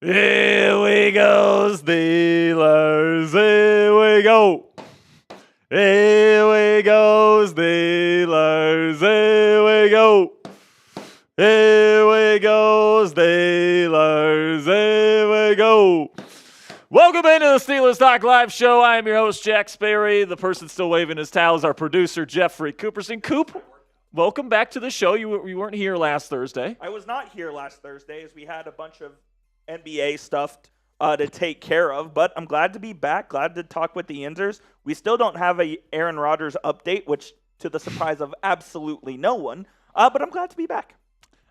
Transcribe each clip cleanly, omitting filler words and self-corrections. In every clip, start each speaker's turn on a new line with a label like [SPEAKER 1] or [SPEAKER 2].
[SPEAKER 1] Here we go, Steelers. Here we go. Here we go, Steelers. Here we go. Here we go, Steelers. Here we go. Welcome into the Steelers Talk Live Show. I am your host, Jack Sperry. The person still waving his towel is our producer, Jeffrey Cooperstein. Coop, welcome back to the show. You weren't here last Thursday.
[SPEAKER 2] I was not here last Thursday as we had a bunch of NBA stuff to take care of, but I'm glad to be back, glad to talk with the Yinzers. We still don't have a Aaron Rodgers update, which to the surprise of absolutely no one, but I'm glad to be back.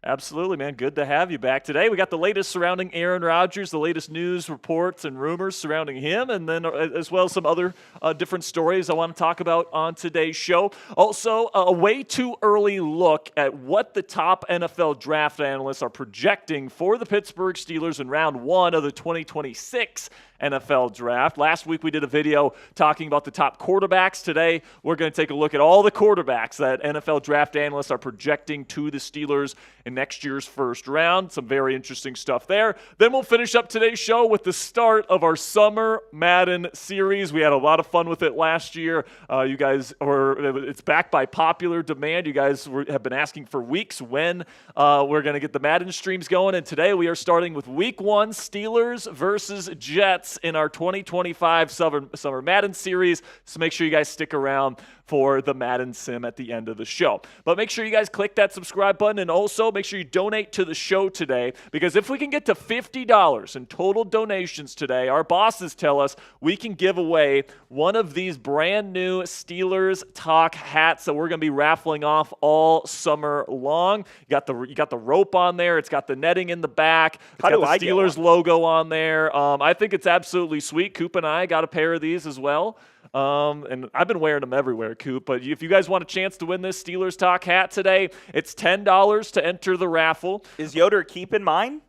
[SPEAKER 1] Absolutely, man. Good to have you back today. We got the latest surrounding Aaron Rodgers, the latest news reports and rumors surrounding him, and then as well some other different stories I want to talk about on today's show. Also, a way too early look at what the top NFL draft analysts are projecting for the Pittsburgh Steelers in round one of the 2026 NFL draft. Last week we did a video talking about the top quarterbacks. Today we're going to take a look at all the quarterbacks that NFL draft analysts are projecting to the Steelers in next year's first round. Some very interesting stuff there. Then we'll finish up today's show with the start of our summer Madden series. We had a lot of fun with it last year. It's back by popular demand. You guys have been asking for weeks when we're going to get the Madden streams going. And today we are starting with week one, Steelers versus Jets in our 2025 Summer Madden series. So make sure you guys stick around for the Madden sim at the end of the show. But make sure you guys click that subscribe button, and also make sure you donate to the show today, because if we can get to $50 in total donations today, our bosses tell us we can give away one of these brand new Steelers Talk hats that we're going to be raffling off all summer long. You got the rope on there. It's got the netting in the back. It's got the Steelers logo on there. I think it's absolutely sweet. Coop and I got a pair of these as well. And I've been wearing them everywhere, Coop. But if you guys want a chance to win this Steelers Talk hat today, it's $10 to enter the raffle.
[SPEAKER 2] Is Yoder keeping mine?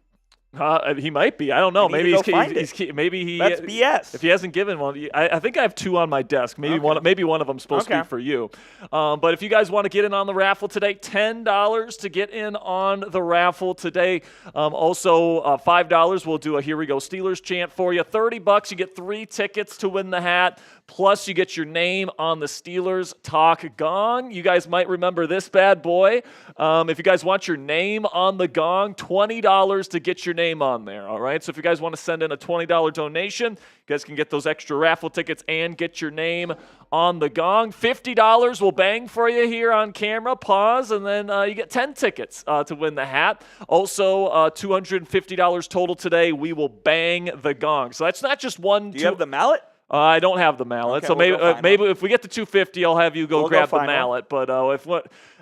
[SPEAKER 1] He might be. I don't know. Maybe
[SPEAKER 2] That's
[SPEAKER 1] BS. If he hasn't given one, I think I have two on my desk. Maybe one of them's supposed to be for you. But if you guys want to get in on the raffle today, $10 to get in on the raffle today. Also, $5 we'll do a Here We Go Steelers chant for you. $30 you get 3 tickets to win the hat. Plus, you get your name on the Steelers Talk gong. You guys might remember this bad boy. If you guys want your name on the gong, $20 to get your name on there, all right? So if you guys want to send in a $20 donation, you guys can get those extra raffle tickets and get your name on the gong. $50 will bang for you here on camera. Pause, and then you get 10 tickets to win the hat. Also, $250 total today. We will bang the gong. So that's not just one.
[SPEAKER 2] Do you have the mallet?
[SPEAKER 1] I don't have the mallet,
[SPEAKER 2] okay,
[SPEAKER 1] so maybe if we get to 250, I'll have you grab the mallet. But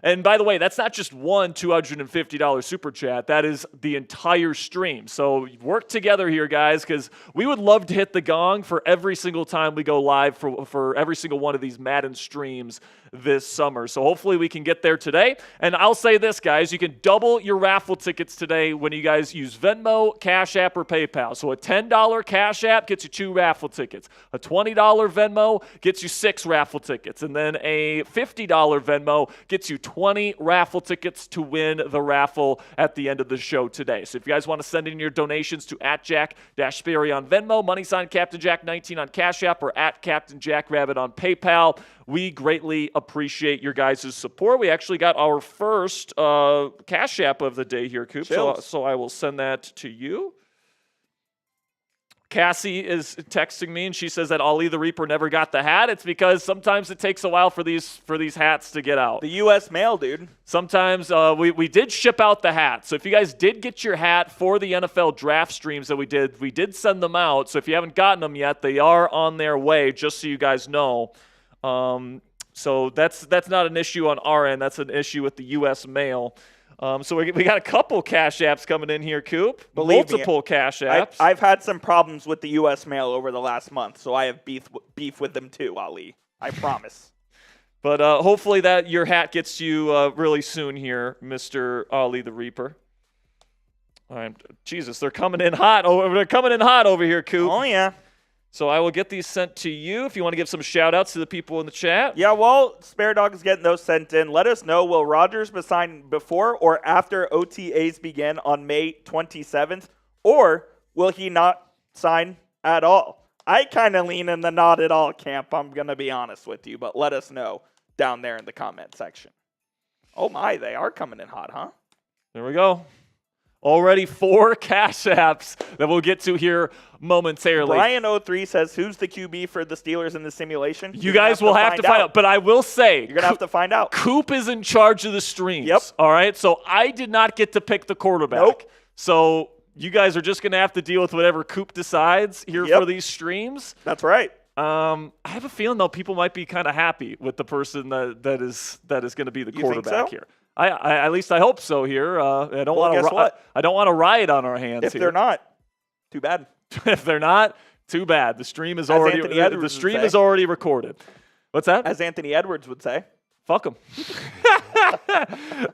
[SPEAKER 1] and by the way, that's not just one $250 super chat. That is the entire stream. So work together here, guys, because we would love to hit the gong for every single time we go live for every single one of these Madden streams this summer. So hopefully we can get there today. And I'll say this, guys, you can double your raffle tickets today when you guys use Venmo, Cash App, or PayPal. So a $10 Cash App gets you 2 raffle tickets. A $20 Venmo gets you 6 raffle tickets. And then a $50 Venmo gets you 20 raffle tickets to win the raffle at the end of the show today. So if you guys want to send in your donations to @Jack-Sperry on Venmo, #, Captain Jack 19 on Cash App, or @Captain Jack Rabbit on PayPal, we greatly appreciate your guys' support. We actually got our first Cash App of the day here, Coop. So I will send that to you. Cassie is texting me, and she says that Ali the Reaper never got the hat. It's because sometimes it takes a while for these hats to get out.
[SPEAKER 2] The U.S. mail, dude.
[SPEAKER 1] Sometimes we did ship out the hat. So if you guys did get your hat for the NFL draft streams that we did send them out. So if you haven't gotten them yet, they are on their way, just so you guys know. So that's not an issue on our end. That's an issue with the U.S. mail. So we got a couple Cash Apps coming in here, Coop. Multiple Cash Apps.
[SPEAKER 2] I've had some problems with the U.S. mail over the last month, so I have beef with them too, Ali. I promise.
[SPEAKER 1] But hopefully that your hat gets you really soon here, Mr. Ali the Reaper. All right, Jesus, they're coming in hot. They're coming in hot over here, Coop.
[SPEAKER 2] Oh yeah.
[SPEAKER 1] So I will get these sent to you if you want to give some shout-outs to the people in the chat.
[SPEAKER 2] Yeah, well, Spare Dog is getting those sent in. Let us know, will Rodgers be signed before or after OTAs begin on May 27th? Or will he not sign at all? I kind of lean in the not at all camp, I'm going to be honest with you, but let us know down there in the comment section. Oh my, they are coming in hot, huh?
[SPEAKER 1] There we go. Already 4 cash apps that we'll get to here momentarily.
[SPEAKER 2] Brian03 says, who's the QB for the Steelers in the simulation?
[SPEAKER 1] You guys will have to find out. But I will say,
[SPEAKER 2] you're going to have to find out.
[SPEAKER 1] Coop is in charge of the streams.
[SPEAKER 2] Yep.
[SPEAKER 1] All right. So I did not get to pick the quarterback.
[SPEAKER 2] Nope.
[SPEAKER 1] So you guys are just going to have to deal with whatever Coop decides here for these streams.
[SPEAKER 2] That's right.
[SPEAKER 1] I have a feeling, though, people might be kind of happy with the person that is going to be the quarterback here. I at least I hope so here. I don't want to riot on our hands
[SPEAKER 2] if
[SPEAKER 1] here.
[SPEAKER 2] They're not, too bad.
[SPEAKER 1] If they're not, too bad. The stream is already recorded. What's that?
[SPEAKER 2] As Anthony Edwards would say.
[SPEAKER 1] Fuck him.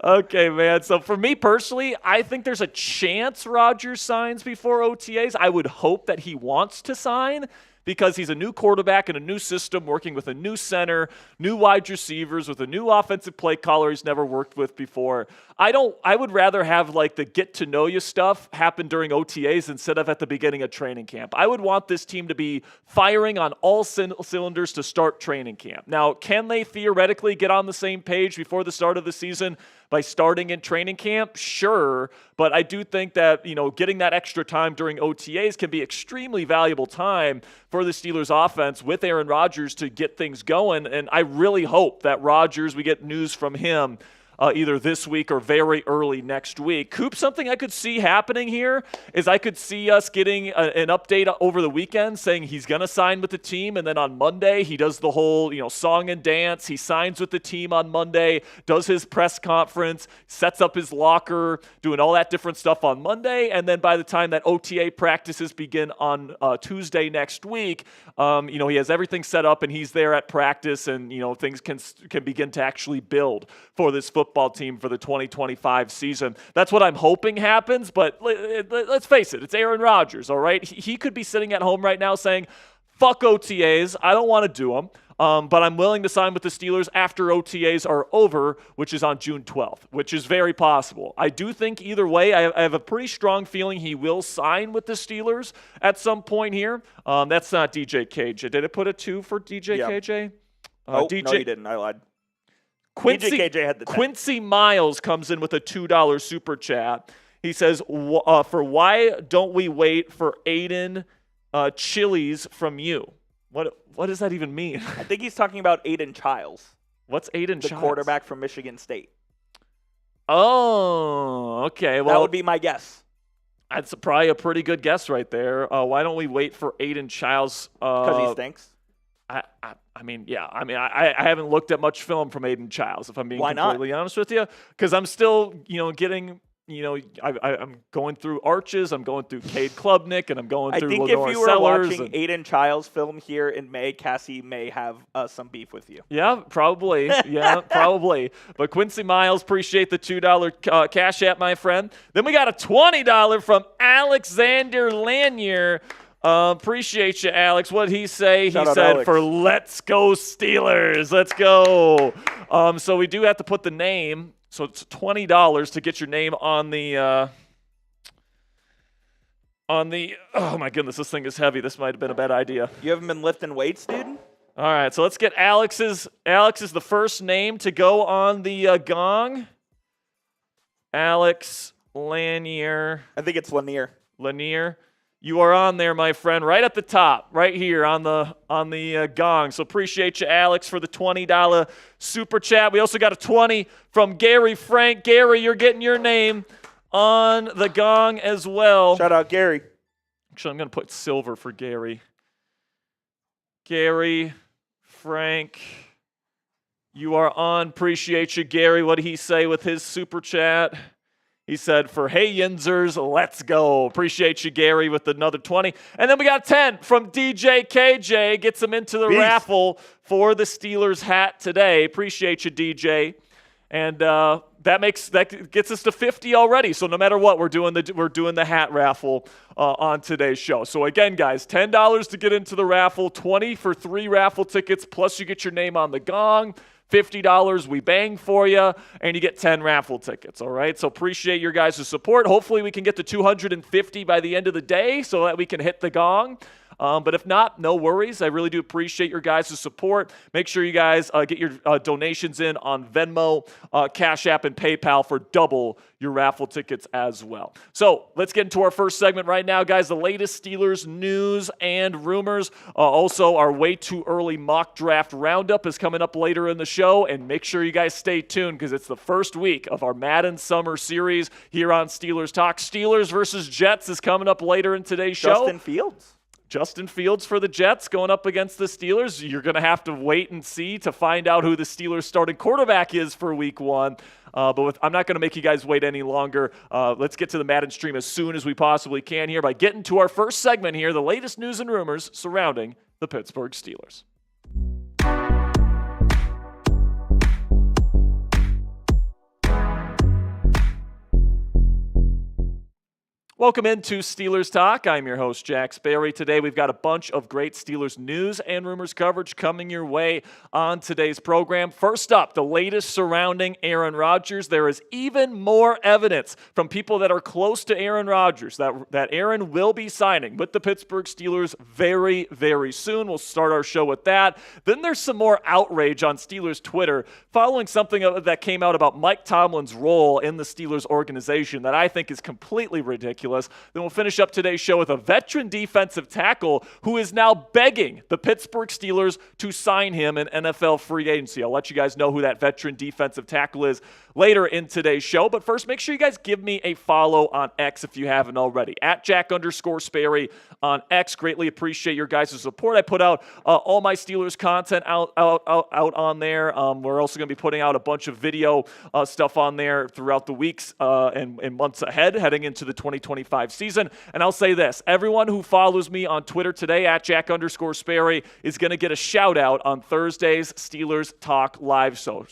[SPEAKER 1] Okay, man. So for me personally, I think there's a chance Rodgers signs before OTAs. I would hope that he wants to sign, because he's a new quarterback in a new system, working with a new center, new wide receivers, with a new offensive play caller he's never worked with before. I would rather have like the get to know you stuff happen during OTAs instead of at the beginning of training camp. I would want this team to be firing on all cylinders to start training camp. Now, can they theoretically get on the same page before the start of the season by starting in training camp? Sure, but I do think that, getting that extra time during OTAs can be extremely valuable time for the Steelers offense with Aaron Rodgers to get things going. And I really hope that Rodgers, we get news from him either this week or very early next week. Coop, something I could see happening here is I could see us getting an update over the weekend saying he's going to sign with the team, and then on Monday he does the whole song and dance. He signs with the team on Monday, does his press conference, sets up his locker, doing all that different stuff on Monday, and then by the time that OTA practices begin on Tuesday next week, he has everything set up and he's there at practice, and things can begin to actually build for this football team for the 2025 season. That's what I'm hoping happens, but let's face it, it's Aaron Rodgers, all right? He could be sitting at home right now saying, fuck OTAs, I don't want to do them, but I'm willing to sign with the Steelers after OTAs are over, which is on June 12th, which is very possible. I do think either way, I have a pretty strong feeling he will sign with the Steelers at some point here. That's not DJ KJ. Did it put a 2 for DJ KJ?
[SPEAKER 2] No, you didn't. I lied.
[SPEAKER 1] Quincy Miles comes in with a $2 super chat. He says, for why don't we wait for Aiden Chili's from you? What does that even mean?
[SPEAKER 2] I think he's talking about Aiden Childs.
[SPEAKER 1] What's Aiden Childs?
[SPEAKER 2] The quarterback from Michigan State.
[SPEAKER 1] Oh, okay. Well,
[SPEAKER 2] that would be my guess.
[SPEAKER 1] That's probably a pretty good guess right there. Why don't we wait for Aiden Childs?
[SPEAKER 2] Because he stinks?
[SPEAKER 1] I haven't looked at much film from Aiden Childs, if I'm being completely honest with you, because I'm still, getting, I'm going through Arches, I'm going through Cade Klubnik, and I'm going through Lenore Sellers.
[SPEAKER 2] I think if you were watching Aiden Childs film here in May, Cassie may have some beef with you.
[SPEAKER 1] Yeah, probably. Yeah, probably. But Quincy Miles, appreciate the $2 cash app, my friend. Then we got a $20 from Alexander Lanier. Appreciate you, Alex. What'd he say?
[SPEAKER 2] Shout
[SPEAKER 1] he said
[SPEAKER 2] Alex.
[SPEAKER 1] For let's go Steelers. Let's go. So we do have to put the name. So it's $20 to get your name on the oh my goodness, this thing is heavy. This might have been a bad idea.
[SPEAKER 2] You haven't been lifting weights, dude?
[SPEAKER 1] All right, so let's get Alex's. Alex is the first name to go on the gong. Alex Lanier.
[SPEAKER 2] I think it's Lanier.
[SPEAKER 1] Lanier. You are on there, my friend, right at the top, right here on the gong. So appreciate you, Alex, for the $20 super chat. We also got a 20 from Gary Frank. Gary, you're getting your name on the gong as well.
[SPEAKER 2] Shout out, Gary.
[SPEAKER 1] Actually, I'm going to put silver for Gary. Gary Frank, you are on. Appreciate you, Gary. What did he say with his super chat? He said, for hey, Yinzers, let's go. Appreciate you, Gary, with another 20. And then we got 10 from DJ KJ. Gets him into the raffle for the Steelers hat today. Appreciate you, DJ. And that gets us to 50 already. So no matter what, we're doing the hat raffle on today's show. So again, guys, $10 to get into the raffle, 20 for 3 raffle tickets, plus you get your name on the gong. $50 we bang for you, and you get 10 raffle tickets, all right? So appreciate your guys' support. Hopefully we can get to 250 by the end of the day so that we can hit the gong. But if not, no worries. I really do appreciate your guys' support. Make sure you guys get your donations in on Venmo, Cash App, and PayPal for double your raffle tickets as well. So let's get into our first segment right now, guys. The latest Steelers news and rumors. Also, our way too early mock draft roundup is coming up later in the show. And make sure you guys stay tuned because it's the first week of our Madden Summer Series here on Steelers Talk. Steelers versus Jets is coming up later in today's show. Justin Fields for the Jets going up against the Steelers. You're going to have to wait and see to find out who the Steelers starting quarterback is for week 1. I'm not going to make you guys wait any longer. Let's get to the Madden stream as soon as we possibly can here by getting to our first segment here, the latest news and rumors surrounding the Pittsburgh Steelers. Welcome into Steelers Talk. I'm your host, Jack Sperry. Today we've got a bunch of great Steelers news and rumors coverage coming your way on today's program. First up, the latest surrounding Aaron Rodgers. There is even more evidence from people that are close to Aaron Rodgers that Aaron will be signing with the Pittsburgh Steelers very, very soon. We'll start our show with that. Then there's some more outrage on Steelers Twitter following something that came out about Mike Tomlin's role in the Steelers organization that I think is completely ridiculous. Then we'll finish up today's show with a veteran defensive tackle who is now begging the Pittsburgh Steelers to sign him in NFL free agency. I'll let you guys know who that veteran defensive tackle is later in today's show. But first, make sure you guys give me a follow on X if you haven't already. At Jack_Sperry on X. Greatly appreciate your guys' support. I put out all my Steelers content out on there. We're also going to be putting out a bunch of video stuff on there throughout the weeks and months ahead, heading into the 2025 season. And I'll say this, everyone who follows me on Twitter today at Jack_Sperry is going to get a shout out on Thursday's Steelers Talk live show.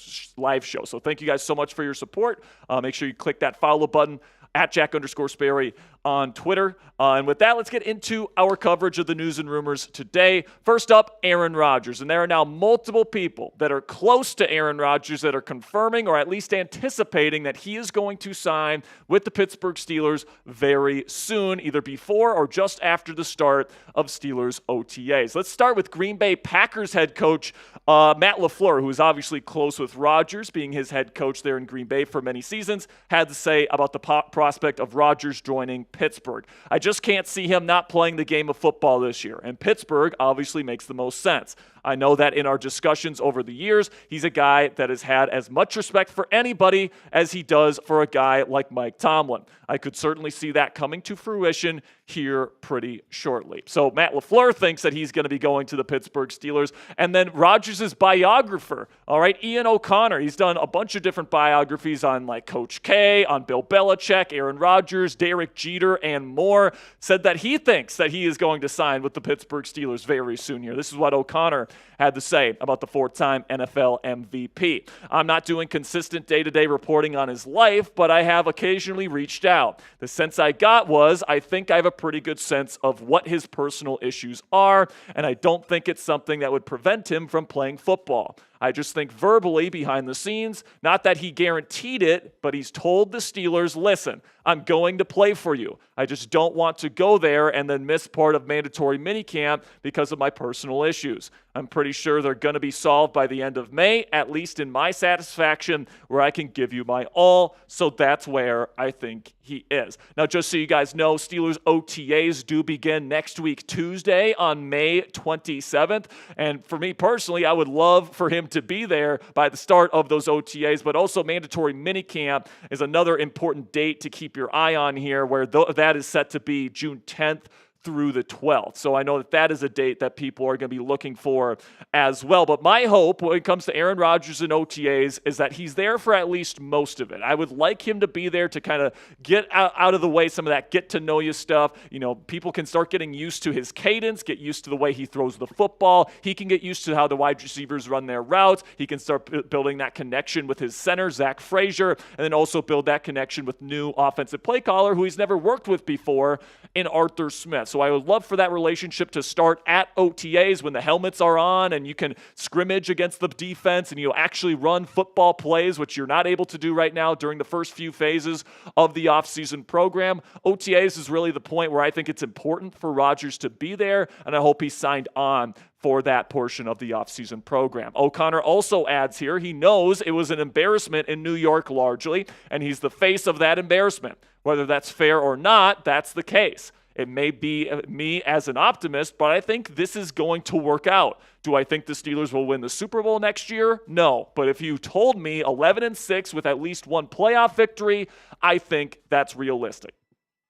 [SPEAKER 1] So thank you guys so much for your support. Make sure you click that follow button at Jack_Sperry on Twitter. And with that, let's get into our coverage of the news and rumors today. First up, Aaron Rodgers. And there are now multiple people that are close to Aaron Rodgers that are confirming or at least anticipating that he is going to sign with the Pittsburgh Steelers very soon, either before or just after the start of Steelers OTAs. Let's start with Green Bay Packers head coach Matt LaFleur, who is obviously close with Rodgers, being his head coach there in Green Bay for many seasons, had to say about the prospect of Rodgers joining Pittsburgh. I just can't see him not playing the game of football this year, and Pittsburgh obviously makes the most sense. I know that in our discussions over the years, he's a guy that has had as much respect for anybody as he does for a guy like Mike Tomlin. I could certainly see that coming to fruition here pretty shortly. So Matt LaFleur thinks that he's going to be going to the Pittsburgh Steelers. And then Rodgers' biographer, all right, Ian O'Connor, he's done a bunch of different biographies on like Coach K, on Bill Belichick, Aaron Rodgers, Derek Jeter, and more, said that he thinks that he is going to sign with the Pittsburgh Steelers very soon here. This is what O'Connor had to say about the 4-time NFL MVP. I'm not doing consistent day-to-day reporting on his life, but I have occasionally reached out. The sense I got was I think I have a pretty good sense of what his personal issues are, and I don't think it's something that would prevent him from playing football. I just think verbally behind the scenes, not that he guaranteed it, but he's told the Steelers, listen, I'm going to play for you. I just don't want to go there and then miss part of mandatory minicamp because of my personal issues. I'm pretty sure they're going to be solved by the end of May, at least in my satisfaction, where I can give you my all. So that's where I think he is. Now, just so you guys know, Steelers OTAs do begin next week, Tuesday on May 27th. And for me personally, I would love for him to be there by the start of those OTAs, but also mandatory minicamp is another important date to keep your eye on here, where that is set to be June 10th through the 12th. So I know that that is a date that people are going to be looking for as well. But my hope when it comes to Aaron Rodgers and OTAs is that he's there for at least most of it. I would like him to be there to kind of get out of the way some of that get-to-know-you stuff. You know, people can start getting used to his cadence, get used to the way he throws the football. He can get used to how the wide receivers run their routes. He can start building that connection with his center, Zach Frazier, and then also build that connection with new offensive play caller who he's never worked with before in Arthur Smith. So So I would love for that relationship to start at OTAs when the helmets are on and you can scrimmage against the defense and you actually run football plays, which you're not able to do right now during the first few phases of the offseason program. OTAs is really the point where I think it's important for Rodgers to be there, and I hope he signed on for that portion of the offseason program. O'Connor also adds here, he knows it was an embarrassment in New York largely, and he's the face of that embarrassment. Whether that's fair or not, that's the case. It may be me as an optimist, but I think this is going to work out. Do I think the Steelers will win the Super Bowl next year? No. But if you told me 11-6 with at least one playoff victory, I think that's realistic.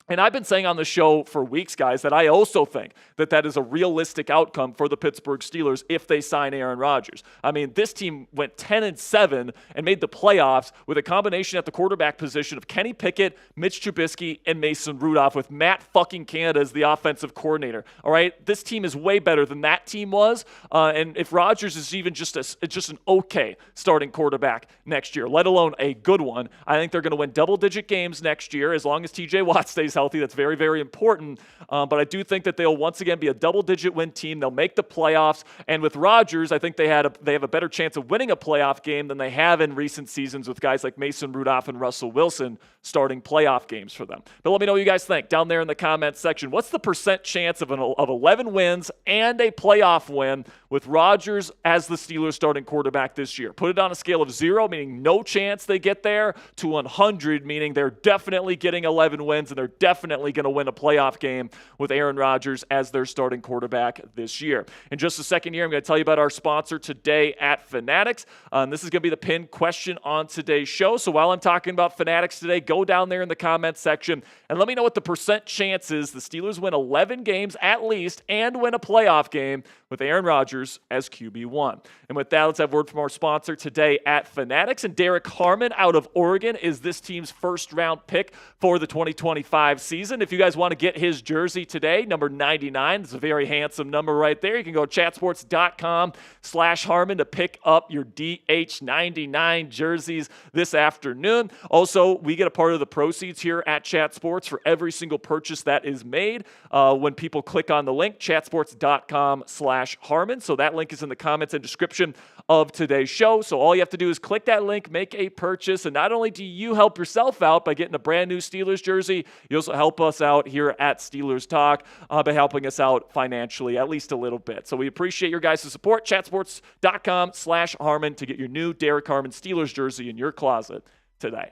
[SPEAKER 1] And I've been saying on the show for weeks, guys, that I also think that that is a realistic outcome for the Pittsburgh Steelers if they sign Aaron Rodgers. I mean, this team went 10-7 and made the playoffs with a combination at the quarterback position of Kenny Pickett, Mitch Trubisky, and Mason Rudolph with Matt fucking Canada as the offensive coordinator. All right? This team is way better than that team was. And if Rodgers is even just an okay starting quarterback next year, let alone a good one, I think they're going to win double-digit games next year as long as TJ Watt stays healthy. That's very, very important. But I do think that they'll once again be a double-digit win team. They'll make the playoffs. And with Rodgers, I think they have a better chance of winning a playoff game than they have in recent seasons with guys like Mason Rudolph and Russell Wilson starting playoff games for them. But let me know what you guys think down there in the comments section. What's the percent chance of 11 wins and a playoff win with Rodgers as the Steelers starting quarterback this year? Put it on a scale of 0, meaning no chance they get there, to 100, meaning they're definitely getting 11 wins and they're definitely going to win a playoff game with Aaron Rodgers as their starting quarterback this year. In just a second here, I'm going to tell you about our sponsor today at Fanatics. This is going to be the pinned question on today's show. So while I'm talking about Fanatics today, go down there in the comments section and let me know what the percent chance is the Steelers win 11 games at least and win a playoff game with Aaron Rodgers as QB1. And with that, let's have word from our sponsor today at Fanatics. And Derek Harmon out of Oregon is this team's first-round pick for the 2025 season. If you guys want to get his jersey today, number 99, it's a very handsome number right there. You can go to chatsports.com/Harmon to pick up your DH99 jerseys this afternoon. Also, we get a part of the proceeds here at Chat Sports for every single purchase that is made when people click on the link, chatsports.com/Harmon. So that link is in the comments and description of today's show. So all you have to do is click that link, make a purchase, and not only do you help yourself out by getting a brand new Steelers jersey, you also help us out here at Steelers Talk by helping us out financially at least a little bit. So we appreciate your guys' support. Chatsports.com/Harmon to get your new Derek Harmon Steelers jersey in your closet today.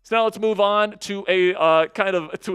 [SPEAKER 1] So now let's move on to a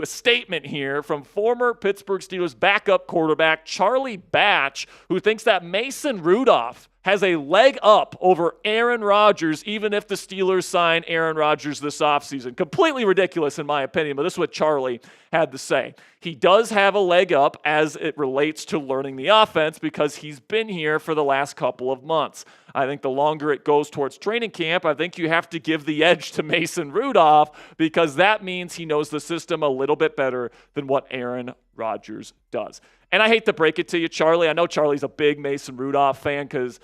[SPEAKER 1] statement here from former Pittsburgh Steelers backup quarterback Charlie Batch, who thinks that Mason Rudolph has a leg up over Aaron Rodgers, even if the Steelers sign Aaron Rodgers this offseason. Completely ridiculous in my opinion, but this is what Charlie had to say. He does have a leg up as it relates to learning the offense because he's been here for the last couple of months. I think the longer it goes towards training camp, I think you have to give the edge to Mason Rudolph because that means he knows the system a little bit better than what Aaron Rodgers does. And I hate to break it to you, Charlie. I know Charlie's a big Mason Rudolph fan because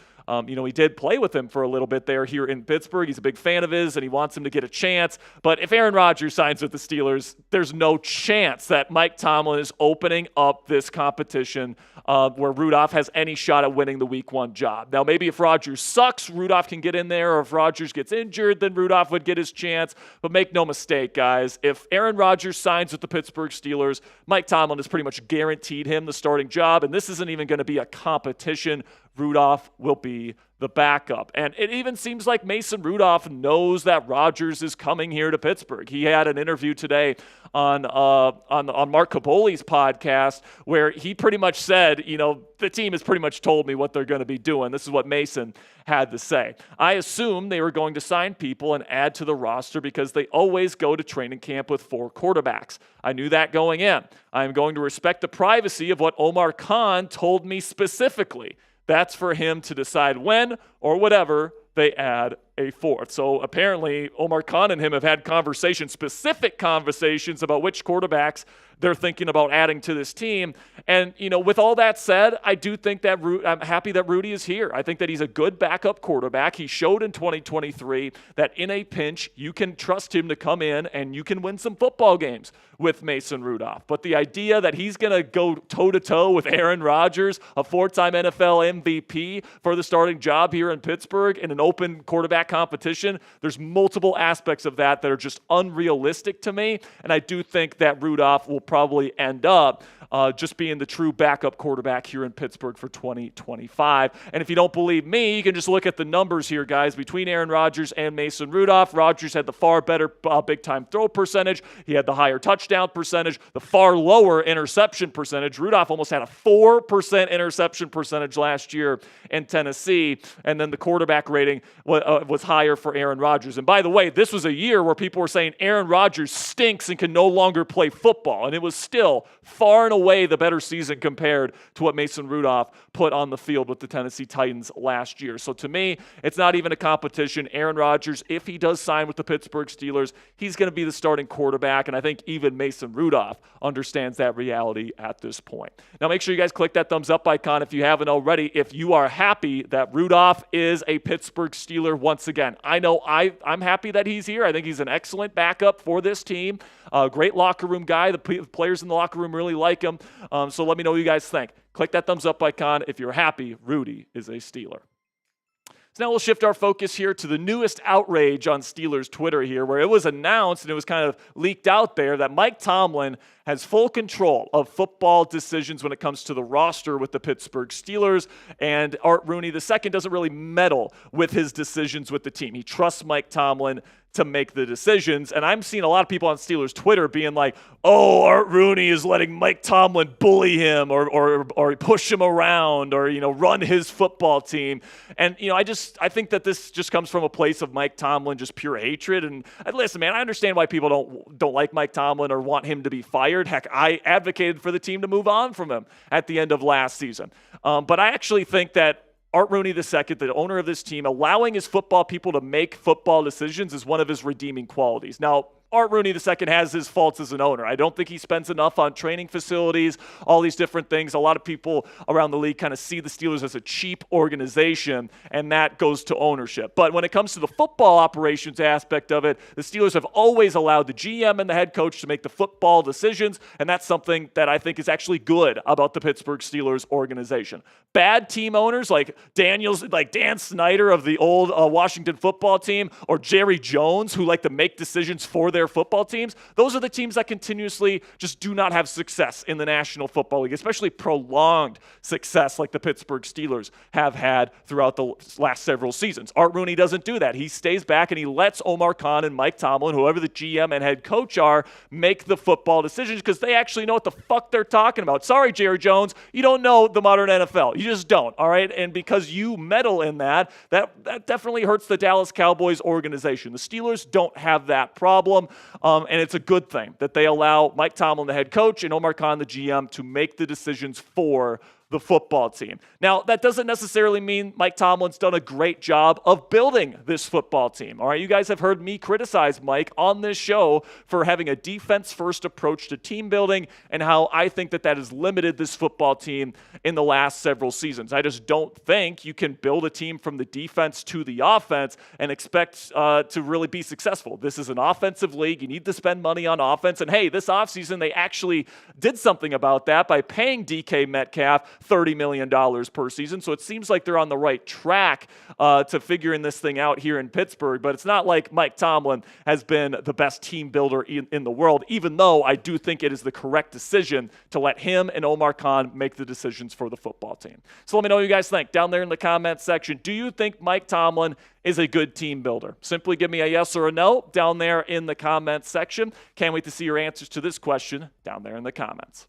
[SPEAKER 1] he did play with him for a little bit there here in Pittsburgh. He's a big fan of his, and he wants him to get a chance. But if Aaron Rodgers signs with the Steelers, there's no chance that Mike Tomlin is opening up this competition where Rudolph has any shot at winning the Week 1 job. Now, maybe if Rodgers sucks, Rudolph can get in there, or if Rodgers gets injured, then Rudolph would get his chance. But make no mistake, guys, if Aaron Rodgers signs with the Pittsburgh Steelers, Mike Tomlin has pretty much guaranteed him the starting job, and this isn't even going to be a competition. Rudolph will be the backup. And it even seems like Mason Rudolph knows that Rodgers is coming here to Pittsburgh. He had an interview today on Mark Kapoli's podcast where he pretty much said, the team has pretty much told me what they're going to be doing. This is what Mason had to say. I assumed they were going to sign people and add to the roster because they always go to training camp with 4 quarterbacks. I knew that going in. I am going to respect the privacy of what Omar Khan told me specifically. That's for him to decide when or whatever they add a 4th. So apparently Omar Khan and him have had specific conversations about which quarterbacks they're thinking about adding to this team. And, with all that said, I do think that I'm happy that Rudy is here. I think that he's a good backup quarterback. He showed in 2023 that in a pinch, you can trust him to come in and you can win some football games with Mason Rudolph. But the idea that he's going to go toe-to-toe with Aaron Rodgers, a 4-time NFL MVP for the starting job here in Pittsburgh in an open quarterback competition, there's multiple aspects of that are just unrealistic to me. And I do think that Rudolph will probably end up just being the true backup quarterback here in Pittsburgh for 2025. And if you don't believe me, you can just look at the numbers here, guys. Between Aaron Rodgers and Mason Rudolph, Rodgers had the far better big-time throw percentage. He had the higher touchdown percentage, the far lower interception percentage. Rudolph almost had a 4% interception percentage last year in Tennessee. And then the quarterback rating was higher for Aaron Rodgers. And by the way, this was a year where people were saying Aaron Rodgers stinks and can no longer play football. And it was still far and away the better season compared to what Mason Rudolph put on the field with the Tennessee Titans last year. So to me, it's not even a competition. Aaron Rodgers, if he does sign with the Pittsburgh Steelers, he's going to be the starting quarterback. And I think even Mason Rudolph understands that reality at this point. Now make sure you guys click that thumbs up icon if you haven't already, if you are happy that Rudolph is a Pittsburgh Steeler once again. I know I'm happy that he's here. I think he's an excellent backup for this team. Great locker room guy. The players in the locker room really like him. So let me know what you guys think. Click that thumbs up icon if you're happy Rudy is a Steeler. So now we'll shift our focus here to the newest outrage on Steelers Twitter here, where it was announced and it was kind of leaked out there that Mike Tomlin has full control of football decisions when it comes to the roster with the Pittsburgh Steelers, and Art Rooney II doesn't really meddle with his decisions with the team. He trusts Mike Tomlin to make the decisions, and I'm seeing a lot of people on Steelers Twitter being like, oh, Art Rooney is letting Mike Tomlin bully him or push him around or, run his football team. And, I think that this just comes from a place of Mike Tomlin, just pure hatred. And listen, man, I understand why people don't like Mike Tomlin or want him to be fired. Heck, I advocated for the team to move on from him at the end of last season. But I actually think that Art Rooney II, the owner of this team, allowing his football people to make football decisions is one of his redeeming qualities. Now, Art Rooney II has his faults as an owner. I don't think he spends enough on training facilities, all these different things. A lot of people around the league kind of see the Steelers as a cheap organization, and that goes to ownership. But when it comes to the football operations aspect of it, the Steelers have always allowed the GM and the head coach to make the football decisions, and that's something that I think is actually good about the Pittsburgh Steelers organization. Bad team owners like Dan Snyder of the old Washington football team, or Jerry Jones, who like to make decisions for their football teams, those are the teams that continuously just do not have success in the National Football League, especially prolonged success like the Pittsburgh Steelers have had throughout the last several seasons. Art Rooney doesn't do that. He stays back and he lets Omar Khan and Mike Tomlin, whoever the GM and head coach are, make the football decisions because they actually know what the fuck they're talking about. Sorry, Jerry Jones, you don't know the modern NFL. You just don't, all right? And because you meddle in that definitely hurts the Dallas Cowboys organization. The Steelers don't have that problem. And it's a good thing that they allow Mike Tomlin, the head coach, and Omar Khan, the GM, to make the decisions for the football team. Now, that doesn't necessarily mean Mike Tomlin's done a great job of building this football team. All right, you guys have heard me criticize Mike on this show for having a defense-first approach to team building and how I think that has limited this football team in the last several seasons. I just don't think you can build a team from the defense to the offense and expect to really be successful. This is an offensive league. You need to spend money on offense. And hey, this offseason, they actually did something about that by paying DK Metcalf $30 million per season. So it seems like they're on the right track to figuring this thing out here in Pittsburgh. But it's not like Mike Tomlin has been the best team builder in the world, even though I do think it is the correct decision to let him and Omar Khan make the decisions for the football team. So let me know what you guys think down there in the comments section. Do you think Mike Tomlin is a good team builder? Simply give me a yes or a no down there in the comments section. Can't wait to see your answers to this question down there in the comments.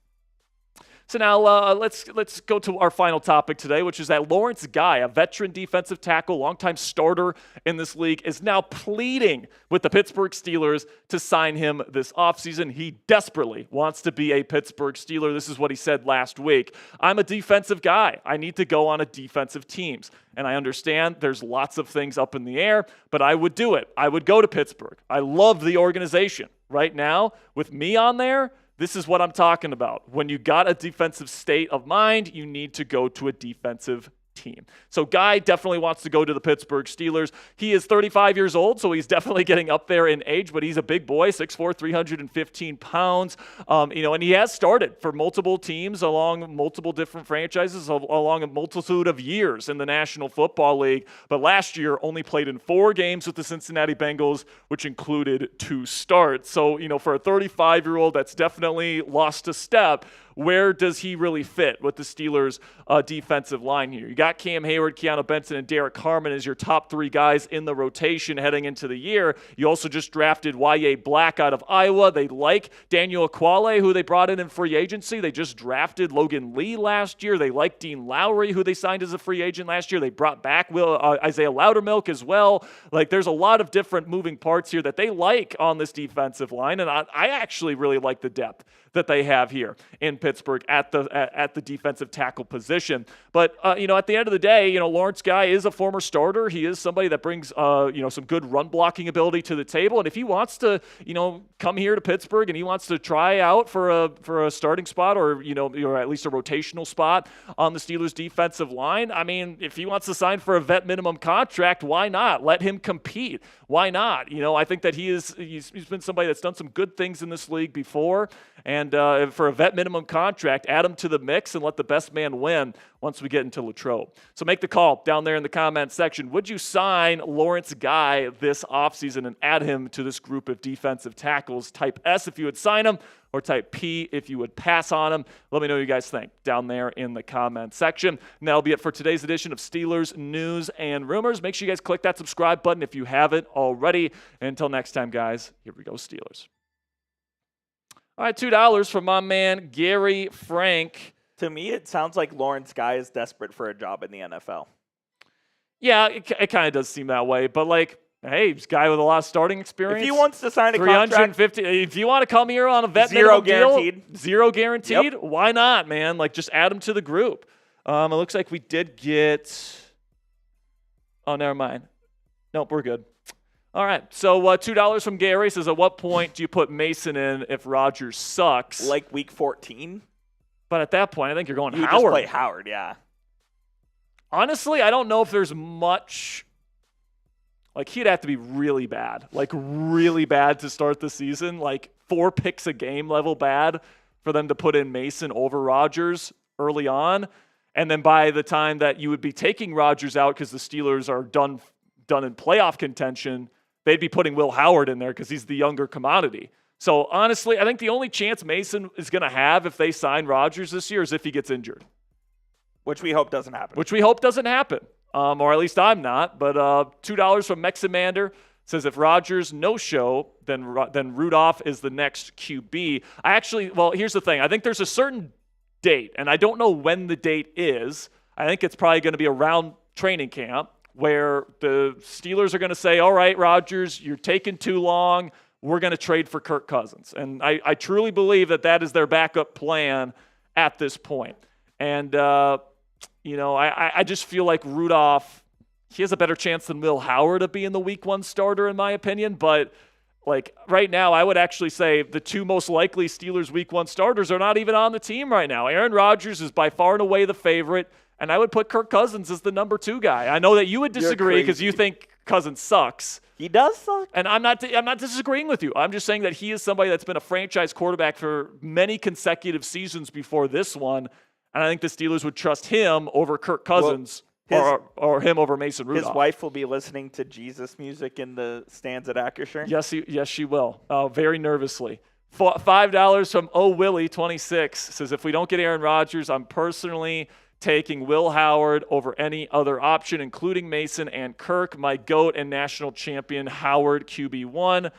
[SPEAKER 1] So now let's go to our final topic today, which is that Lawrence Guy, a veteran defensive tackle, longtime starter in this league, is now pleading with the Pittsburgh Steelers to sign him this offseason. He desperately wants to be a Pittsburgh Steeler. This is what he said last week. I'm a defensive guy. I need to go on a defensive teams. And I understand there's lots of things up in the air, but I would do it. I would go to Pittsburgh. I love the organization. Right now, with me on there, This is what I'm talking about. When you got a defensive state of mind, you need to go to a defensive team. So Guy definitely wants to go to the Pittsburgh Steelers. He is 35 years old, so he's definitely getting up there in age, but he's a big boy, 6'4", 315 pounds. And he has started for multiple teams along multiple different franchises along a multitude of years in the National Football League. But last year only played in 4 games with the Cincinnati Bengals, which included 2 starts. So, for a 35-year-old, that's definitely lost a step. Where does he really fit with the Steelers' defensive line here? You got Cam Hayward, Keanu Benson, and Derek Harmon as your top 3 guys in the rotation heading into the year. You also just drafted Y.A. Black out of Iowa. They like Daniel Aquale, who they brought in free agency. They just drafted Logan Lee last year. They like Dean Lowry, who they signed as a free agent last year. They brought back Isaiah Loudermilk as well. Like, there's a lot of different moving parts here that they like on this defensive line, and I actually really like the depth that they have here in Pittsburgh at the defensive tackle position. But at the end of the day, Lawrence Guy is a former starter. He is somebody that brings some good run blocking ability to the table. And if he wants to come here to Pittsburgh and he wants to try out for a starting spot or at least a rotational spot on the Steelers defensive line, I mean, if he wants to sign for a vet minimum contract, why not? Let him compete. Why not? I think that he's been somebody that's done some good things in this league before. And for a vet minimum contract, add him to the mix and let the best man win once we get into Latrobe. So make the call down there in the comments section. Would you sign Lawrence Guy this offseason and add him to this group of defensive tackles? Type S if you would sign him, or type P if you would pass on him. Let me know what you guys think down there in the comments section. And that'll be it for today's edition of Steelers News and Rumors. Make sure you guys click that subscribe button if you haven't already. And until next time, guys, here we go, Steelers. All right, $2 from my man, Gary Frank.
[SPEAKER 2] To me, it sounds like Lawrence Guy is desperate for a job in the NFL.
[SPEAKER 1] Yeah, it kind of does seem that way. But, hey, he's a guy with a lot of starting experience.
[SPEAKER 2] If he wants to sign a contract.
[SPEAKER 1] If you want to come here on a vet
[SPEAKER 2] zero
[SPEAKER 1] minimum
[SPEAKER 2] guaranteed.
[SPEAKER 1] Deal, zero guaranteed,
[SPEAKER 2] Yep.
[SPEAKER 1] Why not, man? Just add him to the group. It looks like we did get – oh, never mind. Nope, we're good. All right, so $2 from Gary says, at what point do you put Mason in if Rodgers sucks?
[SPEAKER 2] Like week 14?
[SPEAKER 1] But at that point, I think you're going
[SPEAKER 2] you
[SPEAKER 1] Howard.
[SPEAKER 2] Just play Howard, yeah.
[SPEAKER 1] Honestly, I don't know if there's much – he'd have to be really bad. Really bad to start the season. 4 picks a game level bad for them to put in Mason over Rodgers early on. And then by the time that you would be taking Rodgers out because the Steelers are done in playoff contention – they'd be putting Will Howard in there because he's the younger commodity. So, honestly, I think the only chance Mason is going to have if they sign Rodgers this year is if he gets injured.
[SPEAKER 2] Which we hope doesn't happen.
[SPEAKER 1] Or at least I'm not. But $2 from Meximander says if Rodgers no-show, then Rudolph is the next QB. Here's the thing. I think there's a certain date, and I don't know when the date is. I think it's probably going to be around training camp, where the Steelers are going to say, all right, Rodgers, you're taking too long. We're going to trade for Kirk Cousins. And I truly believe that is their backup plan at this point. And, I just feel like Rudolph, he has a better chance than Will Howard of being the week 1 starter, in my opinion. But, right now, I would actually say the 2 most likely Steelers week 1 starters are not even on the team right now. Aaron Rodgers is by far and away the favorite. And I would put Kirk Cousins as the number 2 guy. I know that you would disagree because you think Cousins sucks.
[SPEAKER 2] He does suck.
[SPEAKER 1] And I'm not disagreeing with you. I'm just saying that he is somebody that's been a franchise quarterback for many consecutive seasons before this one. And I think the Steelers would trust him over Kirk Cousins or him over Mason Rudolph.
[SPEAKER 2] His wife will be listening to Jesus music in the stands at Acrisure.
[SPEAKER 1] Yes, she will. Very nervously. $5 from Willie26 says, if we don't get Aaron Rodgers, I'm personally taking Will Howard over any other option, including Mason and Kirk. My GOAT and national champion Howard QB1.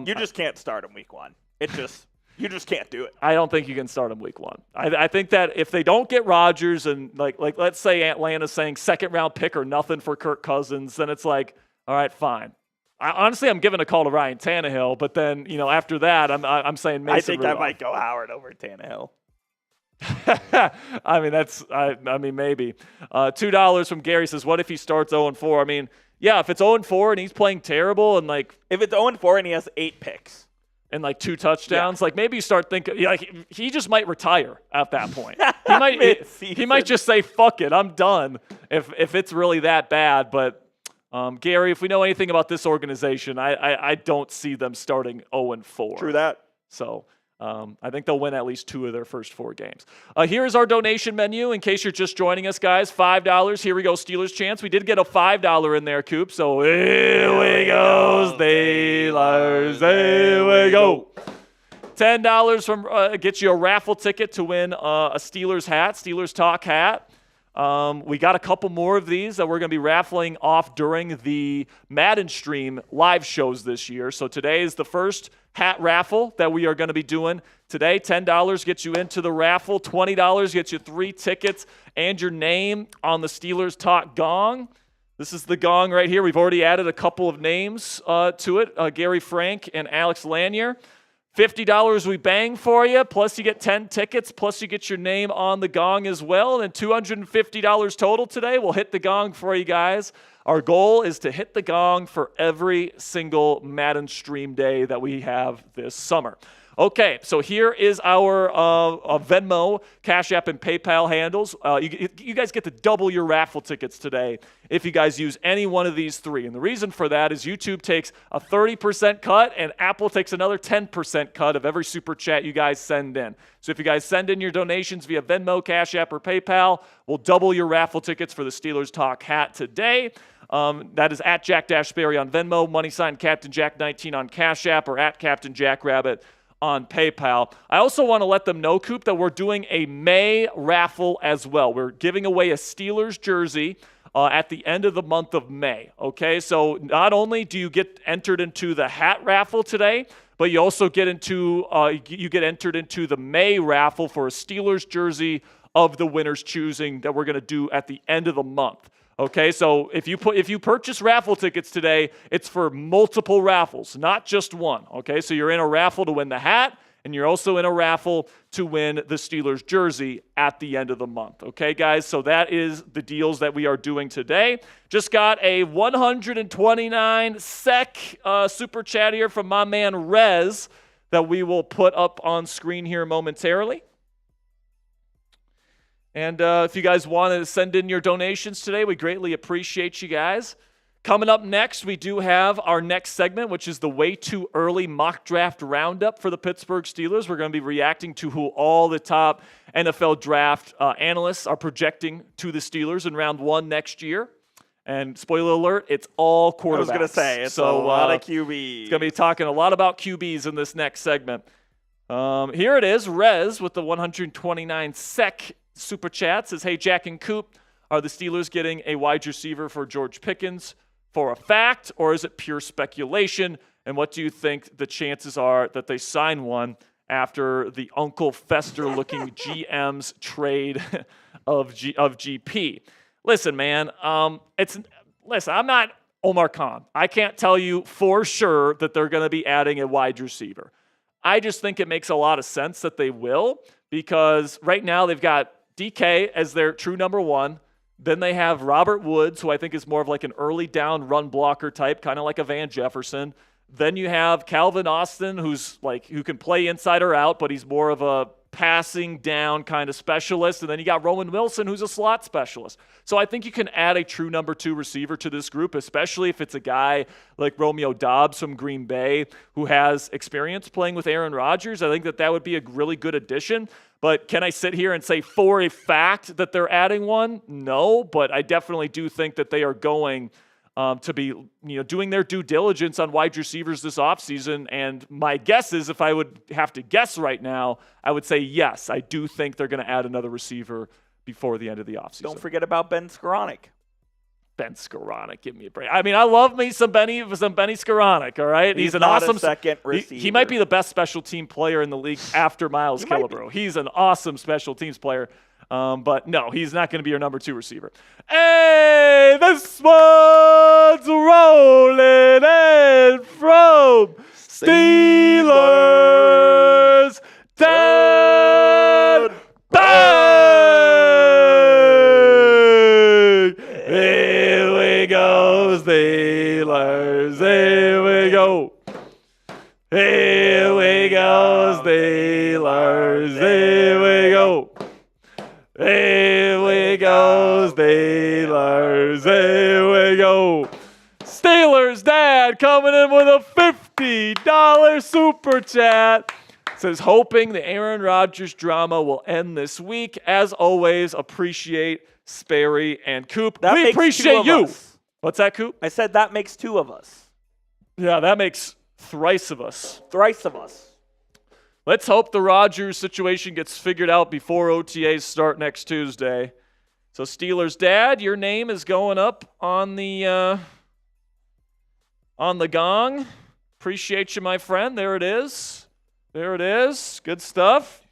[SPEAKER 2] You just can't start him week 1. You just can't do it.
[SPEAKER 1] I don't think you can start him week 1. I think that if they don't get Rodgers and let's say Atlanta's saying 2nd round pick or nothing for Kirk Cousins, then it's all right, fine. Honestly, I'm giving a call to Ryan Tannehill, but then after that, I'm saying Mason.
[SPEAKER 2] I think
[SPEAKER 1] Rudolph.
[SPEAKER 2] I might go Howard over Tannehill.
[SPEAKER 1] Maybe. $2 from Gary says, what if he starts 0-4? I mean, yeah, if it's 0-4 and he's playing terrible and
[SPEAKER 2] if it's 0-4 and he has 8 picks.
[SPEAKER 1] and like 2 touchdowns, like maybe you start thinking like he just might retire at that point. He might just say, fuck it, I'm done if it's really that bad. But Gary, if we know anything about this organization, I don't see them starting 0-4.
[SPEAKER 2] True that.
[SPEAKER 1] So I think they'll win at least 2 of their first 4 games. Here is our donation menu in case you're just joining us, guys. $5. Here we go, Steelers chants. We did get a $5 in there, Coop. So here we go, Steelers. Here we go. $10 from gets you a raffle ticket to win a Steelers hat, Steelers Talk hat. We got a couple more of these that we're going to be raffling off during the Madden stream live shows this year. So today is the first hat raffle that we are going to be doing today. $10 gets you into the raffle. $20 gets you 3 tickets and your name on the Steelers Talk gong. This is the gong right here. We've already added a couple of names to it, Gary Frank and Alex Lanier. $50 we bang for you, plus you get 10 tickets, plus you get your name on the gong as well, and $250 total today. We'll hit the gong for you guys. Our goal is to hit the gong for every single Madden stream day that we have this summer. Okay, so here is our Venmo, Cash App, and PayPal handles. You guys get to double your raffle tickets today if you guys use any one of these 3. And the reason for that is YouTube takes a 30% cut and Apple takes another 10% cut of every super chat you guys send in. So if you guys send in your donations via Venmo, Cash App, or PayPal, we'll double your raffle tickets for the Steelers Talk hat today. That is at Jack Sperry on Venmo, # Captain Jack 19 on Cash App, or at Captain Jack Rabbit on PayPal. I also want to let them know, Coop, that we're doing a May raffle as well. We're giving away a Steelers jersey at the end of the month of May. Okay, so not only do you get entered into the hat raffle today, but you also get entered into the May raffle for a Steelers jersey of the winner's choosing that we're going to do at the end of the month. Okay, so if you purchase raffle tickets today, it's for multiple raffles, not just one. Okay, so you're in a raffle to win the hat, and you're also in a raffle to win the Steelers jersey at the end of the month. Okay, guys, so that is the deals that we are doing today. Just got a 129 SEC super chat here from my man Rez that we will put up on screen here momentarily. And if you guys want to send in your donations today, we greatly appreciate you guys. Coming up next, we do have our next segment, which is the way too early mock draft roundup for the Pittsburgh Steelers. We're going to be reacting to who all the top NFL draft analysts are projecting to the Steelers in round 1 next year. And spoiler alert, it's all quarterbacks. I was
[SPEAKER 2] going to say, it's a lot of QBs.
[SPEAKER 1] It's going to be talking a lot about QBs in this next segment. Here it is, Rez with the 129 SEC super chat says, hey, Jack and Coop, are the Steelers getting a wide receiver for George Pickens for a fact, or is it pure speculation? And what do you think the chances are that they sign one after the Uncle Fester-looking GM's trade of GP? Listen, man, I'm not Omar Khan. I can't tell you for sure that they're going to be adding a wide receiver. I just think it makes a lot of sense that they will, because right now they've got DK as their true number 1. Then they have Robert Woods, who I think is more of like an early down run blocker type, kind of like a Van Jefferson. Then you have Calvin Austin, who can play inside or out, but he's more of a passing down kind of specialist. And then you got Roman Wilson, who's a slot specialist. So I think you can add a true number 2 receiver to this group, especially if it's a guy like Romeo Doubs from Green Bay who has experience playing with Aaron Rodgers. I think that would be a really good addition. But can I sit here and say for a fact that they're adding one? No, but I definitely do think that they are going to be doing their due diligence on wide receivers this offseason. And my guess is, if I would have to guess right now, I would say yes, I do think they're going to add another receiver before the end of the offseason.
[SPEAKER 2] Don't forget about Ben Skoranek.
[SPEAKER 1] Ben Skoranek, give me a break. I mean, I love me some Benny Skoranek, all right?
[SPEAKER 2] He's
[SPEAKER 1] an
[SPEAKER 2] not
[SPEAKER 1] awesome
[SPEAKER 2] a second receiver.
[SPEAKER 1] He might be the best special team player in the league after Miles Killebrew. He's an awesome special teams player. But no, he's not going to be your number 2 receiver. Hey, this one's rolling in from Steelers down bang. Here we go, Steelers. Here we go. Here we Steelers. Here we go. Steelers dad coming in with a $50 super chat. Says, hoping the Aaron Rodgers drama will end this week. As always, appreciate Sperry and Coop. We appreciate you. What's that, Coop?
[SPEAKER 2] I said that makes 2 of us.
[SPEAKER 1] Yeah, that makes thrice of us.
[SPEAKER 2] Thrice of us.
[SPEAKER 1] Let's hope the Rodgers situation gets figured out before OTAs start next Tuesday. So, Steelers dad, your name is going up on the gong. Appreciate you, my friend. There it is. There it is. Good stuff.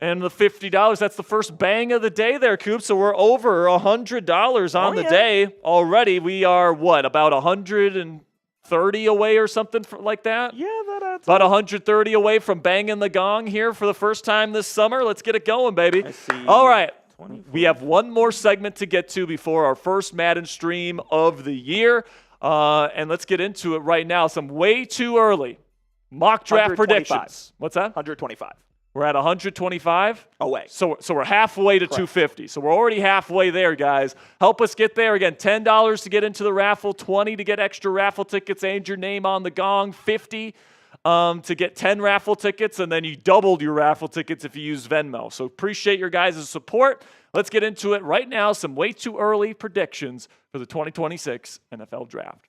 [SPEAKER 1] And the $50, that's the first bang of the day there, Coop. So we're over $100 on the day already. We are, about 130 away or something like that?
[SPEAKER 2] Yeah, that adds
[SPEAKER 1] about 130 away from banging the gong here for the first time this summer. Let's get it going, baby.
[SPEAKER 2] I see.
[SPEAKER 1] All right.
[SPEAKER 2] 24.
[SPEAKER 1] We have one more segment to get to before our first Madden stream of the year. And let's get into it right now. Some way too early mock draft predictions. What's that?
[SPEAKER 2] 125.
[SPEAKER 1] We're at 125
[SPEAKER 2] away.
[SPEAKER 1] So we're halfway to 250. So we're already halfway there, guys. Help us get there. Again, $10 to get into the raffle, $20 to get extra raffle tickets and your name on the gong, $50 to get 10 raffle tickets, and then you doubled your raffle tickets if you use Venmo. So appreciate your guys' support. Let's get into it right now. Some way too early predictions for the 2026 NFL Draft.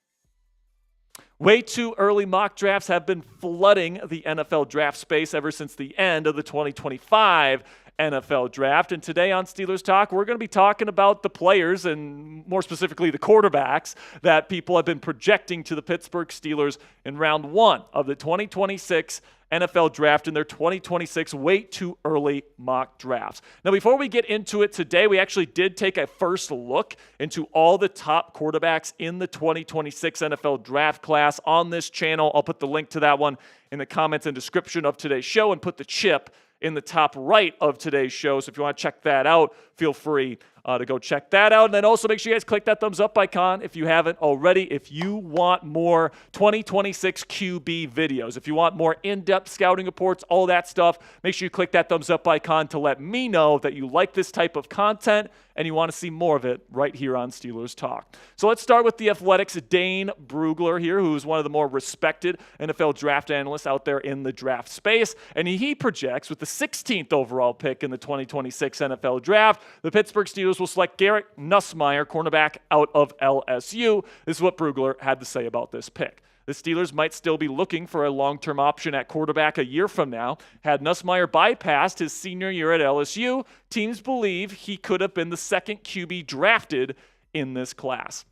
[SPEAKER 1] Way too early mock drafts have been flooding the NFL draft space ever since the end of the 2025 NFL Draft. And today on Steelers Talk, we're going to be talking about the players and more specifically the quarterbacks that people have been projecting to the Pittsburgh Steelers in round 1 of the 2026 NFL Draft in their 2026 way too early mock drafts. Now, before we get into it today, we actually did take a first look into all the top quarterbacks in the 2026 NFL Draft class on this channel. I'll put the link to that one in the comments and description of today's show and put the chip in the top right of today's show. So if you want to check that out, feel free to go check that out. And then also make sure you guys click that thumbs up icon if you haven't already. If you want more 2026 QB videos, if you want more in-depth scouting reports, all that stuff, make sure you click that thumbs up icon to let me know that you like this type of content and you want to see more of it right here on Steelers Talk. So let's start with the Athletics' Dane Brugler here, who's one of the more respected NFL draft analysts out there in the draft space. And he projects with the 16th overall pick in the 2026 NFL Draft, the Pittsburgh Steelers will select Garrett Nussmeier, cornerback out of LSU. This is what Brugler had to say about this pick. The Steelers might still be looking for a long-term option at quarterback a year from now. Had Nussmeier bypassed his senior year at LSU, teams believe he could have been the second QB drafted in this class.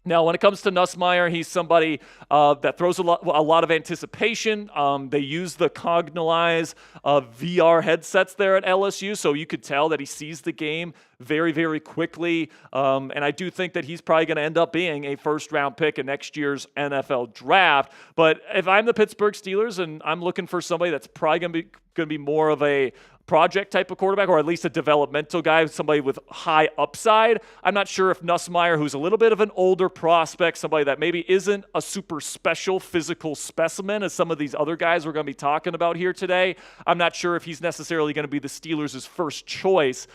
[SPEAKER 1] Now, when it comes to Nussmeier, he's somebody that throws a lot of anticipation. They use the Cognize VR headsets there at LSU, so you could tell that he sees the game very, very quickly. And I do think that he's probably going to end up being a first-round pick in next year's NFL Draft. But if I'm the Pittsburgh Steelers and I'm looking for somebody that's probably going to be more of a project type of quarterback, or at least a developmental guy, somebody with high upside, I'm not sure if Nussmeier, who's a little bit of an older prospect, somebody that maybe isn't a super special physical specimen as some of these other guys we're going to be talking about here today, I'm not sure if he's necessarily going to be the Steelers' first choice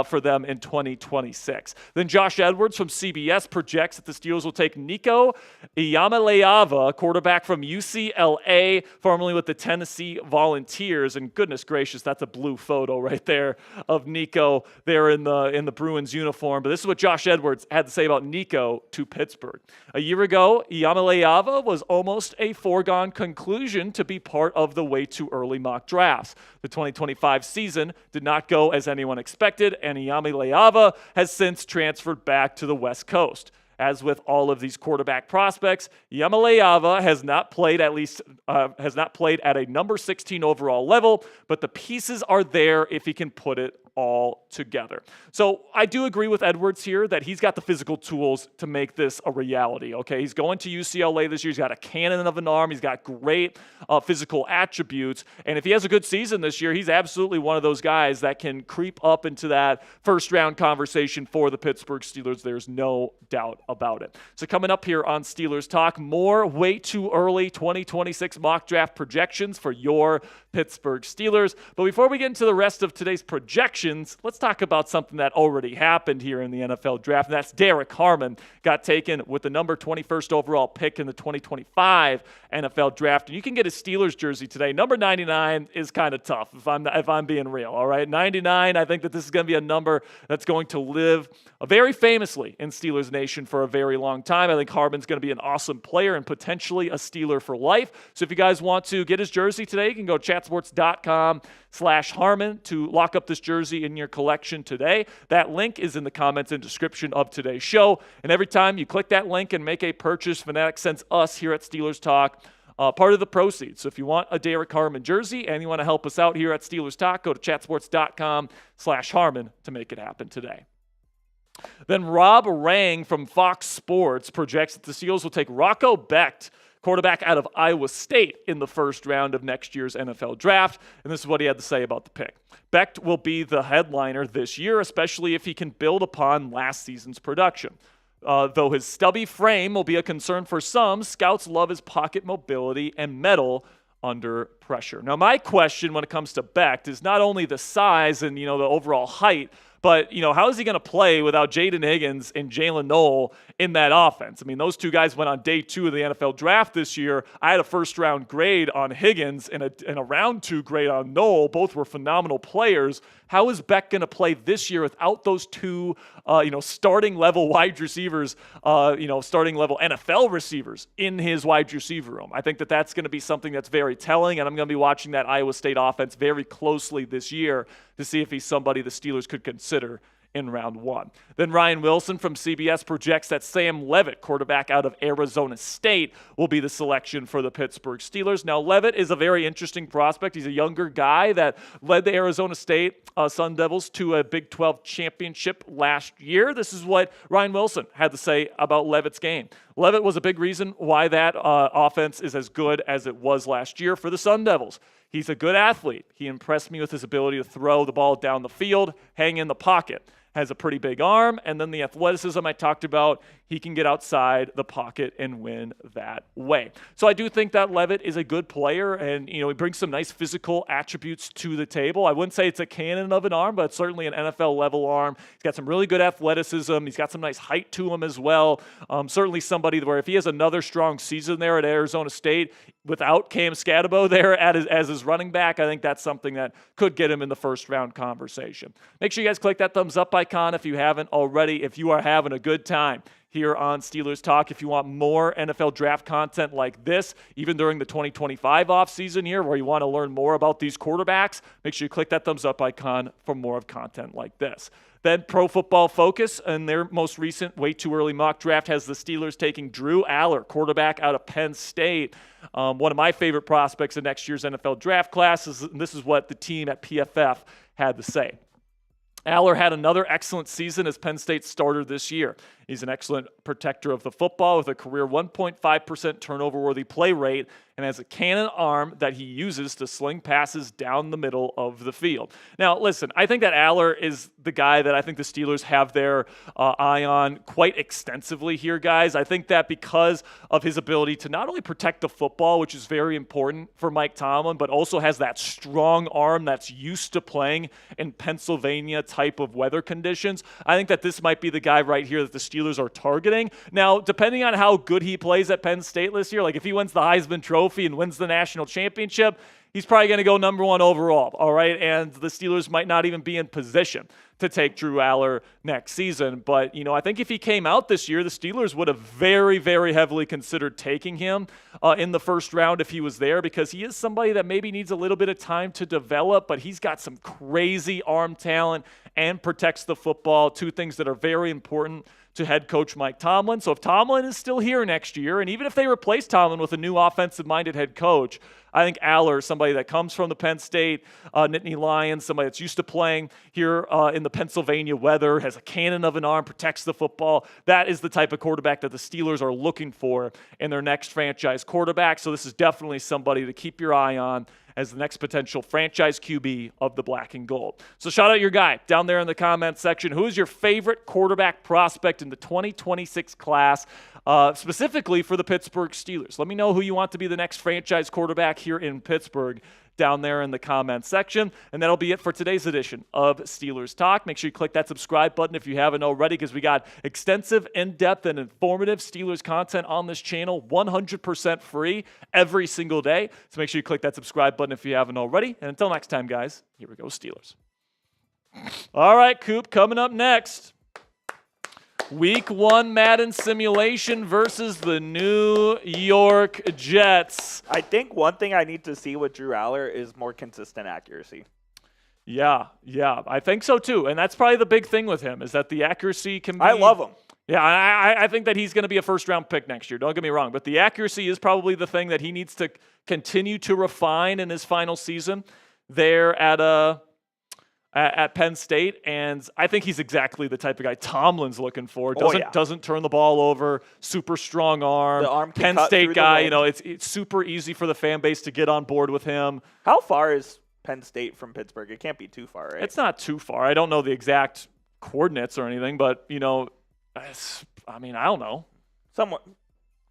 [SPEAKER 1] for them in 2026. Then Josh Edwards from CBS projects that the Steelers will take Nico Iamaleava, quarterback from UCLA, formerly with the Tennessee Volunteers. And goodness gracious, that's a blue photo right there of Nico there in the Bruins uniform. But this is what Josh Edwards had to say about Nico to Pittsburgh. A year ago, Iamaleava was almost a foregone conclusion to be part of the way too early mock drafts. The 2025 season did not go as anyone expected, and Iamaleava has since transferred back to the West Coast. As with all of these quarterback prospects, Iamaleava has not played at a number 16 overall level, but the pieces are there if he can put it all together. So I do agree with Edwards here that he's got the physical tools to make this a reality, okay? He's going to UCLA this year. He's got a cannon of an arm. He's got great physical attributes. And if he has a good season this year, he's absolutely one of those guys that can creep up into that first-round conversation for the Pittsburgh Steelers. There's no doubt about it. So coming up here on Steelers Talk, more way too early 2026 mock draft projections for your Pittsburgh Steelers. But before we get into the rest of today's projections, predictions, let's talk about something that already happened here in the NFL draft, and that's Derek Harmon got taken with the number 21st overall pick in the 2025 NFL draft. And you can get a Steelers jersey today. Number 99 is kind of tough if I'm being real, all right? 99, I think that this is going to be a number that's going to live very famously in Steelers Nation for a very long time. I think Harmon's going to be an awesome player and potentially a Steeler for life. So if you guys want to get his jersey today, you can go to chatsports.com/Harmon to lock up this jersey in your collection today. That link is in the comments and description of today's show. And every time you click that link and make a purchase, Fanatics sends us here at Steelers Talk part of the proceeds. So if you want a Derek Harmon jersey and you want to help us out here at Steelers Talk, go to chatsports.com/Harmon to make it happen today. Then Rob Rang from Fox Sports projects that the Steelers will take Rocco Becht, quarterback out of Iowa State, in the first round of next year's NFL draft. And this is what he had to say about the pick. Becht will be the headliner this year, especially if he can build upon last season's production. Though his stubby frame will be a concern for some, scouts love his pocket mobility and mettle under pressure. Now, my question when it comes to Becht is not only the size and, the overall height, but, how is he going to play without Jaden Higgins and Jalen Noel in that offense? I mean, those two guys went on day 2 of the NFL draft this year. I had a first-round grade on Higgins and a round 2 grade on Noel. Both were phenomenal players. How is Becht going to play this year without those two, starting-level wide receivers, starting-level NFL receivers in his wide receiver room? I think that that's going to be something that's very telling, and I'm going to be watching that Iowa State offense very closely this year to see if he's somebody the Steelers could consider in round 1. Then Ryan Wilson from CBS projects that Sam Leavitt, quarterback out of Arizona State, will be the selection for the Pittsburgh Steelers. Now, Leavitt is a very interesting prospect. He's a younger guy that led the Arizona State Sun Devils to a Big 12 championship last year. This is what Ryan Wilson had to say about Leavitt's game. Leavitt was a big reason why that offense is as good as it was last year for the Sun Devils. He's a good athlete. He impressed me with his ability to throw the ball down the field, hang in the pocket. Has a pretty big arm, and then the athleticism I talked about, he can get outside the pocket and win that way. So I do think that Leavitt is a good player, and he brings some nice physical attributes to the table. I wouldn't say it's a cannon of an arm, but it's certainly an NFL-level arm. He's got some really good athleticism. He's got some nice height to him as well. Certainly somebody where if he has another strong season there at Arizona State without Cam Scadabo there as his running back, I think that's something that could get him in the first-round conversation. Make sure you guys click that thumbs up icon if you haven't already. If you are having a good time here on Steelers Talk, if you want more NFL draft content like this, even during the 2025 offseason here where you want to learn more about these quarterbacks, make sure you click that thumbs up icon for more of content like this. Then Pro Football Focus, and their most recent way too early mock draft has the Steelers taking Drew Aller, quarterback out of Penn State. One of my favorite prospects in next year's NFL draft class, and this is what the team at PFF had to say. Aller had another excellent season as Penn State starter this year. He's an excellent protector of the football with a career 1.5% turnover-worthy play rate and has a cannon arm that he uses to sling passes down the middle of the field. Now, listen, I think that Aller is the guy that I think the Steelers have their eye on quite extensively here, guys. I think that because of his ability to not only protect the football, which is very important for Mike Tomlin, but also has that strong arm that's used to playing in Pennsylvania type of weather conditions. I think that this might be the guy right here that the Steelers are targeting. Now, depending on how good he plays at Penn State this year, like if he wins the Heisman Trophy and wins the national championship, he's probably going to go number 1 overall, all right? And the Steelers might not even be in position to take Drew Aller next season. But, I think if he came out this year, the Steelers would have very, very heavily considered taking him in the first round if he was there, because he is somebody that maybe needs a little bit of time to develop, but he's got some crazy arm talent and protects the football, two things that are very important to head coach Mike Tomlin. So if Tomlin is still here next year, and even if they replace Tomlin with a new offensive-minded head coach, I think Aller, somebody that comes from the Penn State Nittany Lions, somebody that's used to playing here in the Pennsylvania weather, has a cannon of an arm, protects the football. That is the type of quarterback that the Steelers are looking for in their next franchise quarterback. So this is definitely somebody to keep your eye on as the next potential franchise QB of the black and gold. So shout out your guy down there in the comments section. Who is your favorite quarterback prospect in the 2026 class? specifically for the Pittsburgh Steelers. Let me know who you want to be the next franchise quarterback here in Pittsburgh down there in the comments section. And that'll be it for today's edition of Steelers Talk. Make sure you click that subscribe button if you haven't already, because we got extensive, in-depth, and informative Steelers content on this channel, 100% free every single day. So make sure you click that subscribe button if you haven't already. And until next time, guys, here we go, Steelers. All right, Coop, coming up next. Week 1 Madden simulation versus the New York Jets.
[SPEAKER 2] I think one thing I need to see with Drew Aller is more consistent accuracy.
[SPEAKER 1] Yeah, I think so too. And that's probably the big thing with him, is that the accuracy can be...
[SPEAKER 2] I love him.
[SPEAKER 1] Yeah, I think that he's going to be a first-round pick next year. Don't get me wrong. But the accuracy is probably the thing that he needs to continue to refine in his final season there at Penn State, and I think he's exactly the type of guy Tomlin's looking for. Doesn't turn the ball over, super strong arm.
[SPEAKER 2] The arm
[SPEAKER 1] Penn State guy, it's super easy for the fan base to get on board with him.
[SPEAKER 2] How far is Penn State from Pittsburgh? It can't be too far, right?
[SPEAKER 1] It's not too far. I don't know the exact coordinates or anything, but I don't know.
[SPEAKER 2] Somewhat.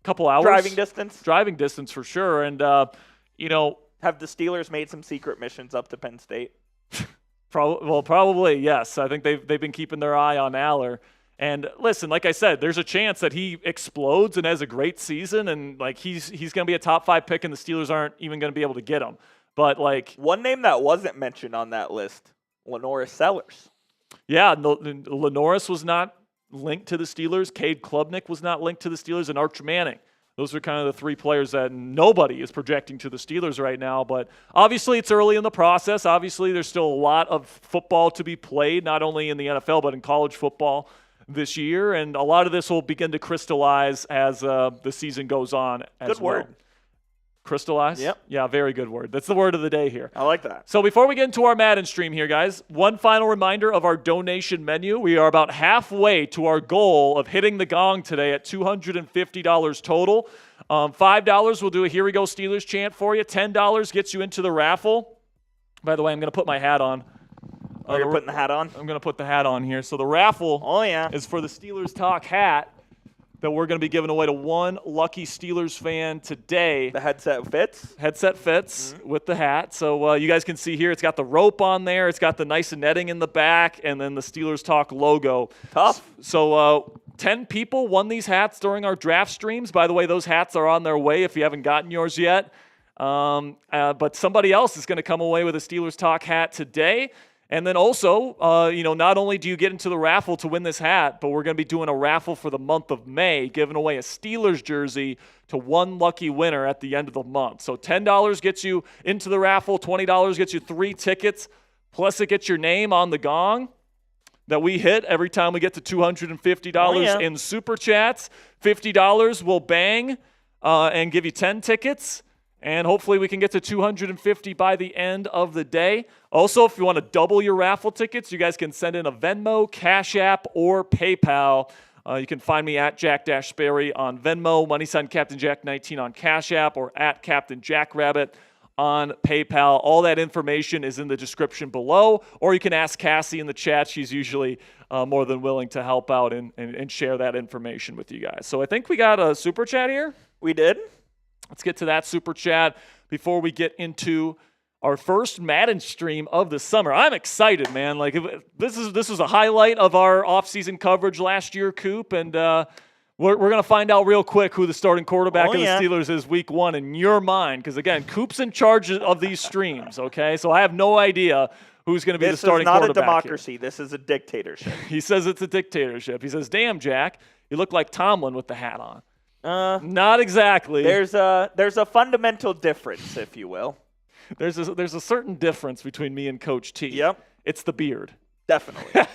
[SPEAKER 1] Couple hours. Driving distance for sure, and have
[SPEAKER 2] the Steelers made some secret missions up to Penn State?
[SPEAKER 1] Probably, yes. I think they've been keeping their eye on Aller. And listen, like I said, there's a chance that he explodes and has a great season, and he's going to be a top 5 pick, and the Steelers aren't even going to be able to get him. But one
[SPEAKER 2] name that wasn't mentioned on that list, Lenoris Sellers.
[SPEAKER 1] Yeah, Lenoris was not linked to the Steelers. Cade Klubnik was not linked to the Steelers, and Archer Manning. Those are kind of the 3 players that nobody is projecting to the Steelers right now. But obviously, it's early in the process. Obviously, there's still a lot of football to be played, not only in the NFL, but in college football this year. And a lot of this will begin to crystallize as the season goes on as
[SPEAKER 2] Good word.
[SPEAKER 1] well. Crystallize?
[SPEAKER 2] Yep.
[SPEAKER 1] Yeah, very good word. That's the word of the day here.
[SPEAKER 2] I like that.
[SPEAKER 1] So before we get into our Madden stream here, guys, one final reminder of our donation menu. We are about halfway to our goal of hitting the gong today at $250 total. $5 will do a Here We Go Steelers chant for you. $10 gets you into the raffle. By the way, I'm going to put my hat on.
[SPEAKER 2] You're putting the hat on?
[SPEAKER 1] I'm going to put the hat on here. So the raffle is for the Steelers Talk hat that we're going to be giving away to one lucky Steelers fan today.
[SPEAKER 2] The headset fits?
[SPEAKER 1] Headset fits with the hat. So you guys can see here, it's got the rope on there. It's got the nice netting in the back, and then the Steelers Talk logo.
[SPEAKER 2] Tough.
[SPEAKER 1] So 10 people won these hats during our draft streams. By the way, those hats are on their way if you haven't gotten yours yet. But somebody else is going to come away with a Steelers Talk hat today. And then also, not only do you get into the raffle to win this hat, but we're going to be doing a raffle for the month of May, giving away a Steelers jersey to one lucky winner at the end of the month. So $10 gets you into the raffle, $20 gets you 3 tickets, plus it gets your name on the gong that we hit every time we get to $250 in Super Chats. $50 will bang and give you 10 tickets. And hopefully we can get to 250 by the end of the day. Also, if you want to double your raffle tickets, you guys can send in a Venmo, Cash App, or PayPal. You can find me at Jack-Sperry on Venmo, # Captain Jack 19 on Cash App, or at Captain Jack Rabbit on PayPal. All that information is in the description below, or you can ask Cassie in the chat. She's usually more than willing to help out and share that information with you guys. So I think we got a Super Chat here.
[SPEAKER 2] We did.
[SPEAKER 1] Let's get to that Super Chat before we get into our first Madden stream of the summer. I'm excited, man. This is a highlight of our offseason coverage last year, Coop, and we're going to find out real quick who the starting quarterback of the Steelers is week 1 in your mind, because, again, Coop's in charge of these streams, okay? So I have no idea who's going to be the starting quarterback.
[SPEAKER 2] This is not a democracy. Here. This is a dictatorship.
[SPEAKER 1] He says it's a dictatorship. He says, damn, Jack, you look like Tomlin with the hat on. Not exactly.
[SPEAKER 2] There's a fundamental difference, if you will.
[SPEAKER 1] There's a certain difference between me and Coach T.
[SPEAKER 2] Yep.
[SPEAKER 1] It's the beard.
[SPEAKER 2] Definitely.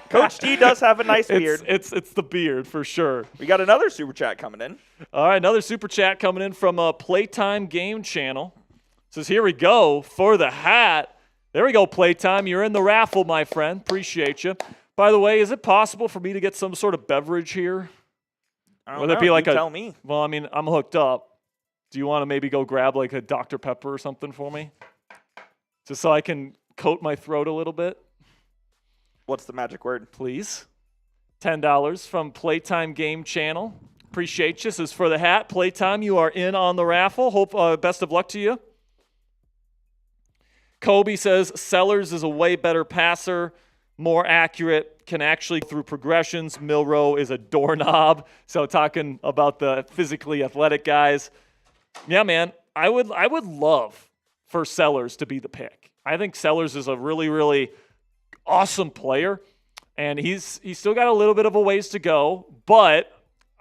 [SPEAKER 2] Coach T does have a nice beard.
[SPEAKER 1] It's the beard for sure.
[SPEAKER 2] We got another Super Chat coming in.
[SPEAKER 1] All right, another Super Chat coming in from Playtime Game Channel. It says, here we go for the hat. There we go, Playtime. You're in the raffle, my friend. Appreciate you. By the way, is it possible for me to get some sort of beverage here?
[SPEAKER 2] Would it be like tell me.
[SPEAKER 1] Well, I mean, I'm hooked up. Do you want to maybe go grab like a Dr. Pepper or something for me? Just so I can coat my throat a little bit?
[SPEAKER 2] What's the magic word?
[SPEAKER 1] Please. $10 from Playtime Game Channel. Appreciate you. This is for the hat. Playtime, you are in on the raffle. Hope best of luck to you. Kobe says Sellers is a way better passer, more accurate, can actually through progressions. Milroe is a doorknob. So talking about the physically athletic guys. Yeah, man, I would love for Sellers to be the pick. I think Sellers is a really, really awesome player, and he's still got a little bit of a ways to go, but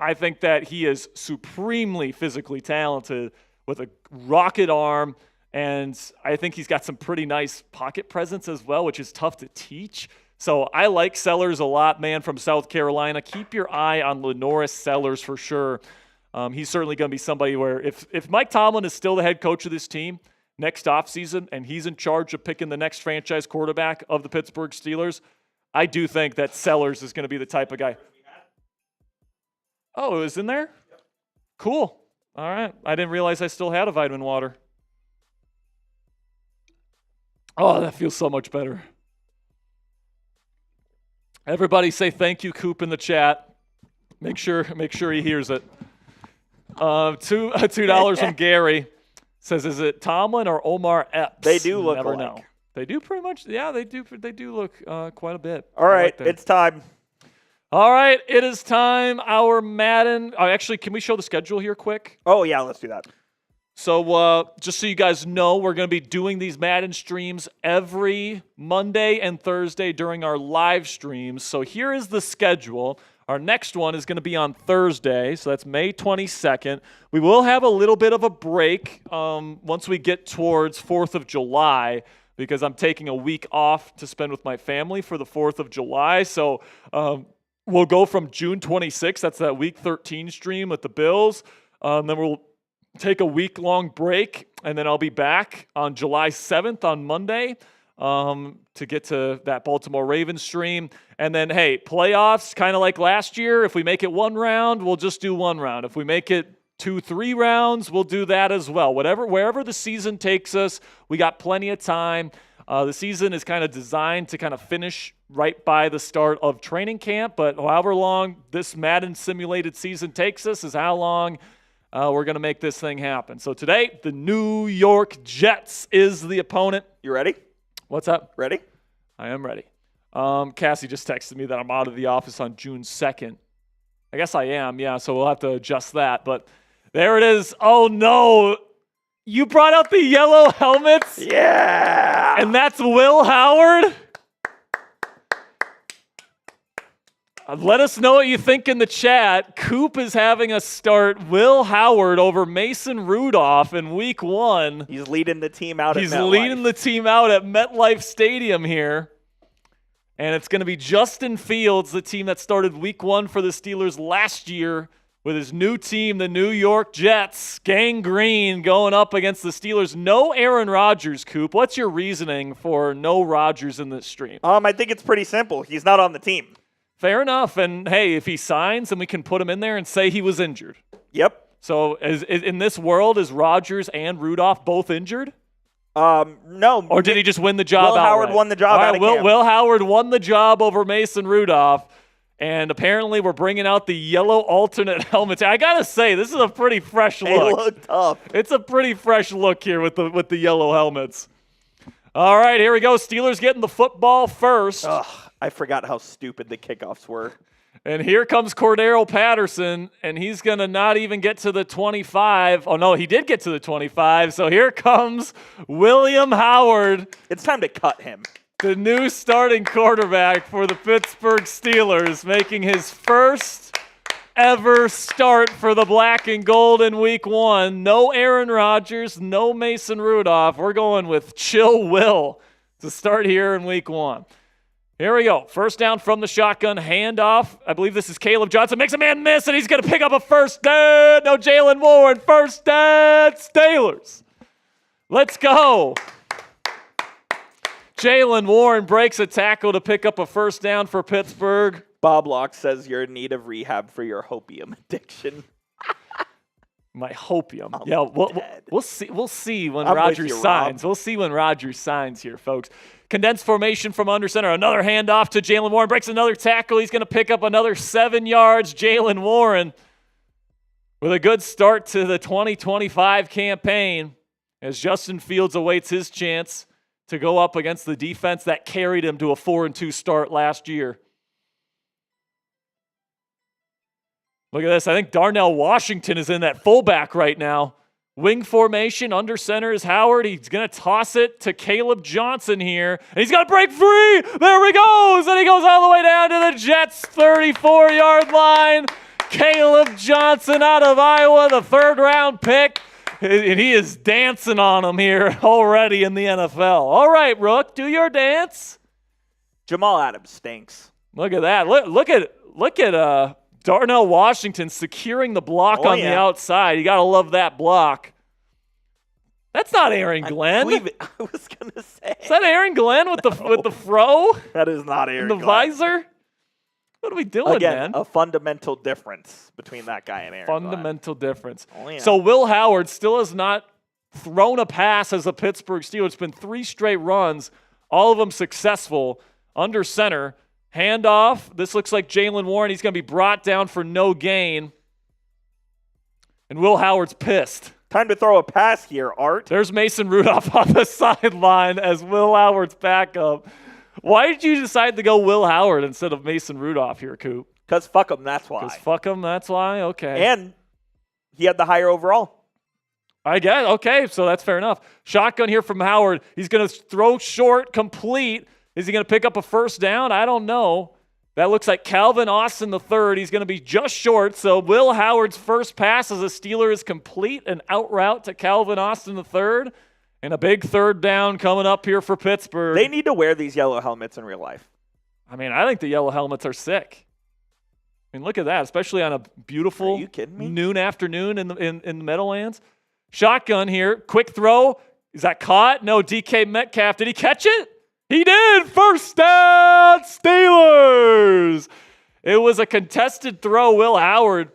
[SPEAKER 1] I think that he is supremely physically talented with a rocket arm, and I think he's got some pretty nice pocket presence as well, which is tough to teach. So I like Sellers a lot, man, from South Carolina. Keep your eye on Lenoris Sellers for sure. He's certainly going to be somebody where if Mike Tomlin is still the head coach of this team next offseason and he's in charge of picking the next franchise quarterback of the Pittsburgh Steelers, I do think that Sellers is going to be the type of guy. Oh, it was in there? Cool. All right. I didn't realize I still had a vitamin water. Oh, that feels so much better. Everybody say thank you, Coop, in the chat. Make sure he hears it. $2 from Gary says, is it Tomlin or Omar Epps?
[SPEAKER 2] They do look
[SPEAKER 1] Never
[SPEAKER 2] alike.
[SPEAKER 1] know. They do pretty much. Yeah, they do look quite a bit.
[SPEAKER 2] All right, it's time.
[SPEAKER 1] All right, it is time. Our Madden. Actually, can we show the schedule here quick?
[SPEAKER 2] Oh, yeah, let's do that.
[SPEAKER 1] So just so you guys know, we're going to be doing these Madden streams every Monday and Thursday during our live streams. So here is the schedule. Our next one is going to be on Thursday, so that's May 22nd. We will have a little bit of a break once we get towards 4th of July because I'm taking a week off to spend with my family for the 4th of July. So we'll go from June 26th, that's that Week 13 stream with the Bills. Then we'll take a week-long break, and then I'll be back on July 7th on Monday to get to that Baltimore Ravens stream. And then, hey, playoffs, kind of like last year. If we make it one round, we'll just do one round. If we make it 2-3 rounds, we'll do that as well. Wherever the season takes us, we got plenty of time. The season is kind of designed to kind of finish right by the start of training camp, but however long this Madden simulated season takes us is how long we're going to make this thing happen. So today, the New York Jets is the opponent.
[SPEAKER 2] You ready?
[SPEAKER 1] What's up?
[SPEAKER 2] Ready?
[SPEAKER 1] I am ready. Cassie just texted me that I'm out of the office on June 2nd. I guess I am, yeah, so we'll have to adjust that. But there it is. Oh, no. You brought out the yellow helmets?
[SPEAKER 2] Yeah.
[SPEAKER 1] And that's Will Howard? Let us know what you think in the chat. Coop is having us start Will Howard over Mason Rudolph in week 1.
[SPEAKER 2] He's leading the team out at MetLife.
[SPEAKER 1] He's leading the team out at MetLife Stadium here. And it's going to be Justin Fields, the team that started week 1 for the Steelers last year, with his new team, the New York Jets, Gang Green, going up against the Steelers. No Aaron Rodgers, Coop. What's your reasoning for no Rodgers in this stream?
[SPEAKER 2] I think it's pretty simple. He's not on the team.
[SPEAKER 1] Fair enough. And, hey, if he signs, then we can put him in there and say he was injured.
[SPEAKER 2] Yep.
[SPEAKER 1] So in this world, is Rodgers and Rudolph both injured?
[SPEAKER 2] No.
[SPEAKER 1] Or did he just win the job
[SPEAKER 2] Will
[SPEAKER 1] outright?
[SPEAKER 2] Howard won the job out of camp.
[SPEAKER 1] Will Howard won the job over Mason Rudolph. And apparently we're bringing out the yellow alternate helmets. I got to say, this is a pretty fresh look.
[SPEAKER 2] They look tough.
[SPEAKER 1] It's a pretty fresh look here with the yellow helmets. All right, here we go. Steelers getting the football first.
[SPEAKER 2] Ugh, I forgot how stupid the kickoffs were.
[SPEAKER 1] And here comes Cordero Patterson, and he's going to not even get to the 25. Oh, no, he did get to the 25. So here comes William Howard.
[SPEAKER 2] It's time to cut him.
[SPEAKER 1] The new starting quarterback for the Pittsburgh Steelers, making his first ever start for the black and gold in week 1. No Aaron Rodgers, no Mason Rudolph. We're going with Chill Will to start here in week 1. Here we go. First down from the shotgun, handoff. I believe this is Caleb Johnson. Makes a man miss, and he's going to pick up a first down. No, Jalen Warren. First down, Steelers. Let's go. Jalen Warren breaks a tackle to pick up a first down for Pittsburgh.
[SPEAKER 2] Bob Locke says you're in need of rehab for your hopium addiction.
[SPEAKER 1] My hopium.
[SPEAKER 2] I'm
[SPEAKER 1] Yeah,
[SPEAKER 2] dead.
[SPEAKER 1] we'll see. We'll see when
[SPEAKER 2] I'm with
[SPEAKER 1] Rodgers
[SPEAKER 2] you, Rob.
[SPEAKER 1] signs. We'll see when Rodgers signs here, folks. Condensed formation from under center. Another handoff to Jalen Warren. Breaks another tackle. He's going to pick up another 7 yards. Jalen Warren. With a good start to the 2025 campaign, as Justin Fields awaits his chance to go up against the defense that carried him to a 4-2 start last year. Look at this. I think Darnell Washington is in that fullback right now. Wing formation, under center is Howard. He's going to toss it to Caleb Johnson here. And he's going to break free. There he goes. And he goes all the way down to the Jets' 34-yard line. Caleb Johnson out of Iowa, the third-round pick. And he is dancing on him here already in the NFL. All right, Rook, do your dance.
[SPEAKER 2] Jamal Adams stinks.
[SPEAKER 1] Look at that. Look at Darnell Washington securing the block on the outside. You got to love that block. That's not Aaron Glenn.
[SPEAKER 2] I was going to say.
[SPEAKER 1] Is that Aaron Glenn with the fro?
[SPEAKER 2] That is not Aaron
[SPEAKER 1] Glenn. The
[SPEAKER 2] Glenn.
[SPEAKER 1] visor? What are we doing,
[SPEAKER 2] Again,
[SPEAKER 1] man?
[SPEAKER 2] a fundamental difference between that guy and Aaron
[SPEAKER 1] Fundamental
[SPEAKER 2] Glenn.
[SPEAKER 1] difference.
[SPEAKER 2] Oh, yeah.
[SPEAKER 1] So Will Howard still has not thrown a pass as a Pittsburgh Steeler. It's been 3 straight runs, all of them successful, under center. Handoff. This looks like Jalen Warren. He's going to be brought down for no gain. And Will Howard's pissed.
[SPEAKER 2] Time to throw a pass here, Art.
[SPEAKER 1] There's Mason Rudolph on the sideline as Will Howard's backup. Why did you decide to go Will Howard instead of Mason Rudolph here, Coop?
[SPEAKER 2] Because fuck him, that's why.
[SPEAKER 1] Because fuck him, that's why? Okay.
[SPEAKER 2] And he had the higher overall.
[SPEAKER 1] I guess. Okay, so that's fair enough. Shotgun here from Howard. He's going to throw short, complete. Is he going to pick up a first down? I don't know. That looks like Calvin Austin III. He's going to be just short. So Will Howard's first pass as a Steeler is complete. An out route to Calvin Austin III. And a big third down coming up here for Pittsburgh.
[SPEAKER 2] They need to wear these yellow helmets in real life.
[SPEAKER 1] I mean, I think the yellow helmets are sick. I mean, look at that, especially on a beautiful noon afternoon in the Meadowlands. Shotgun here, quick throw. Is that caught? No, DK Metcalf. Did he catch it? He did. First down, Steelers. It was a contested throw. Will Howard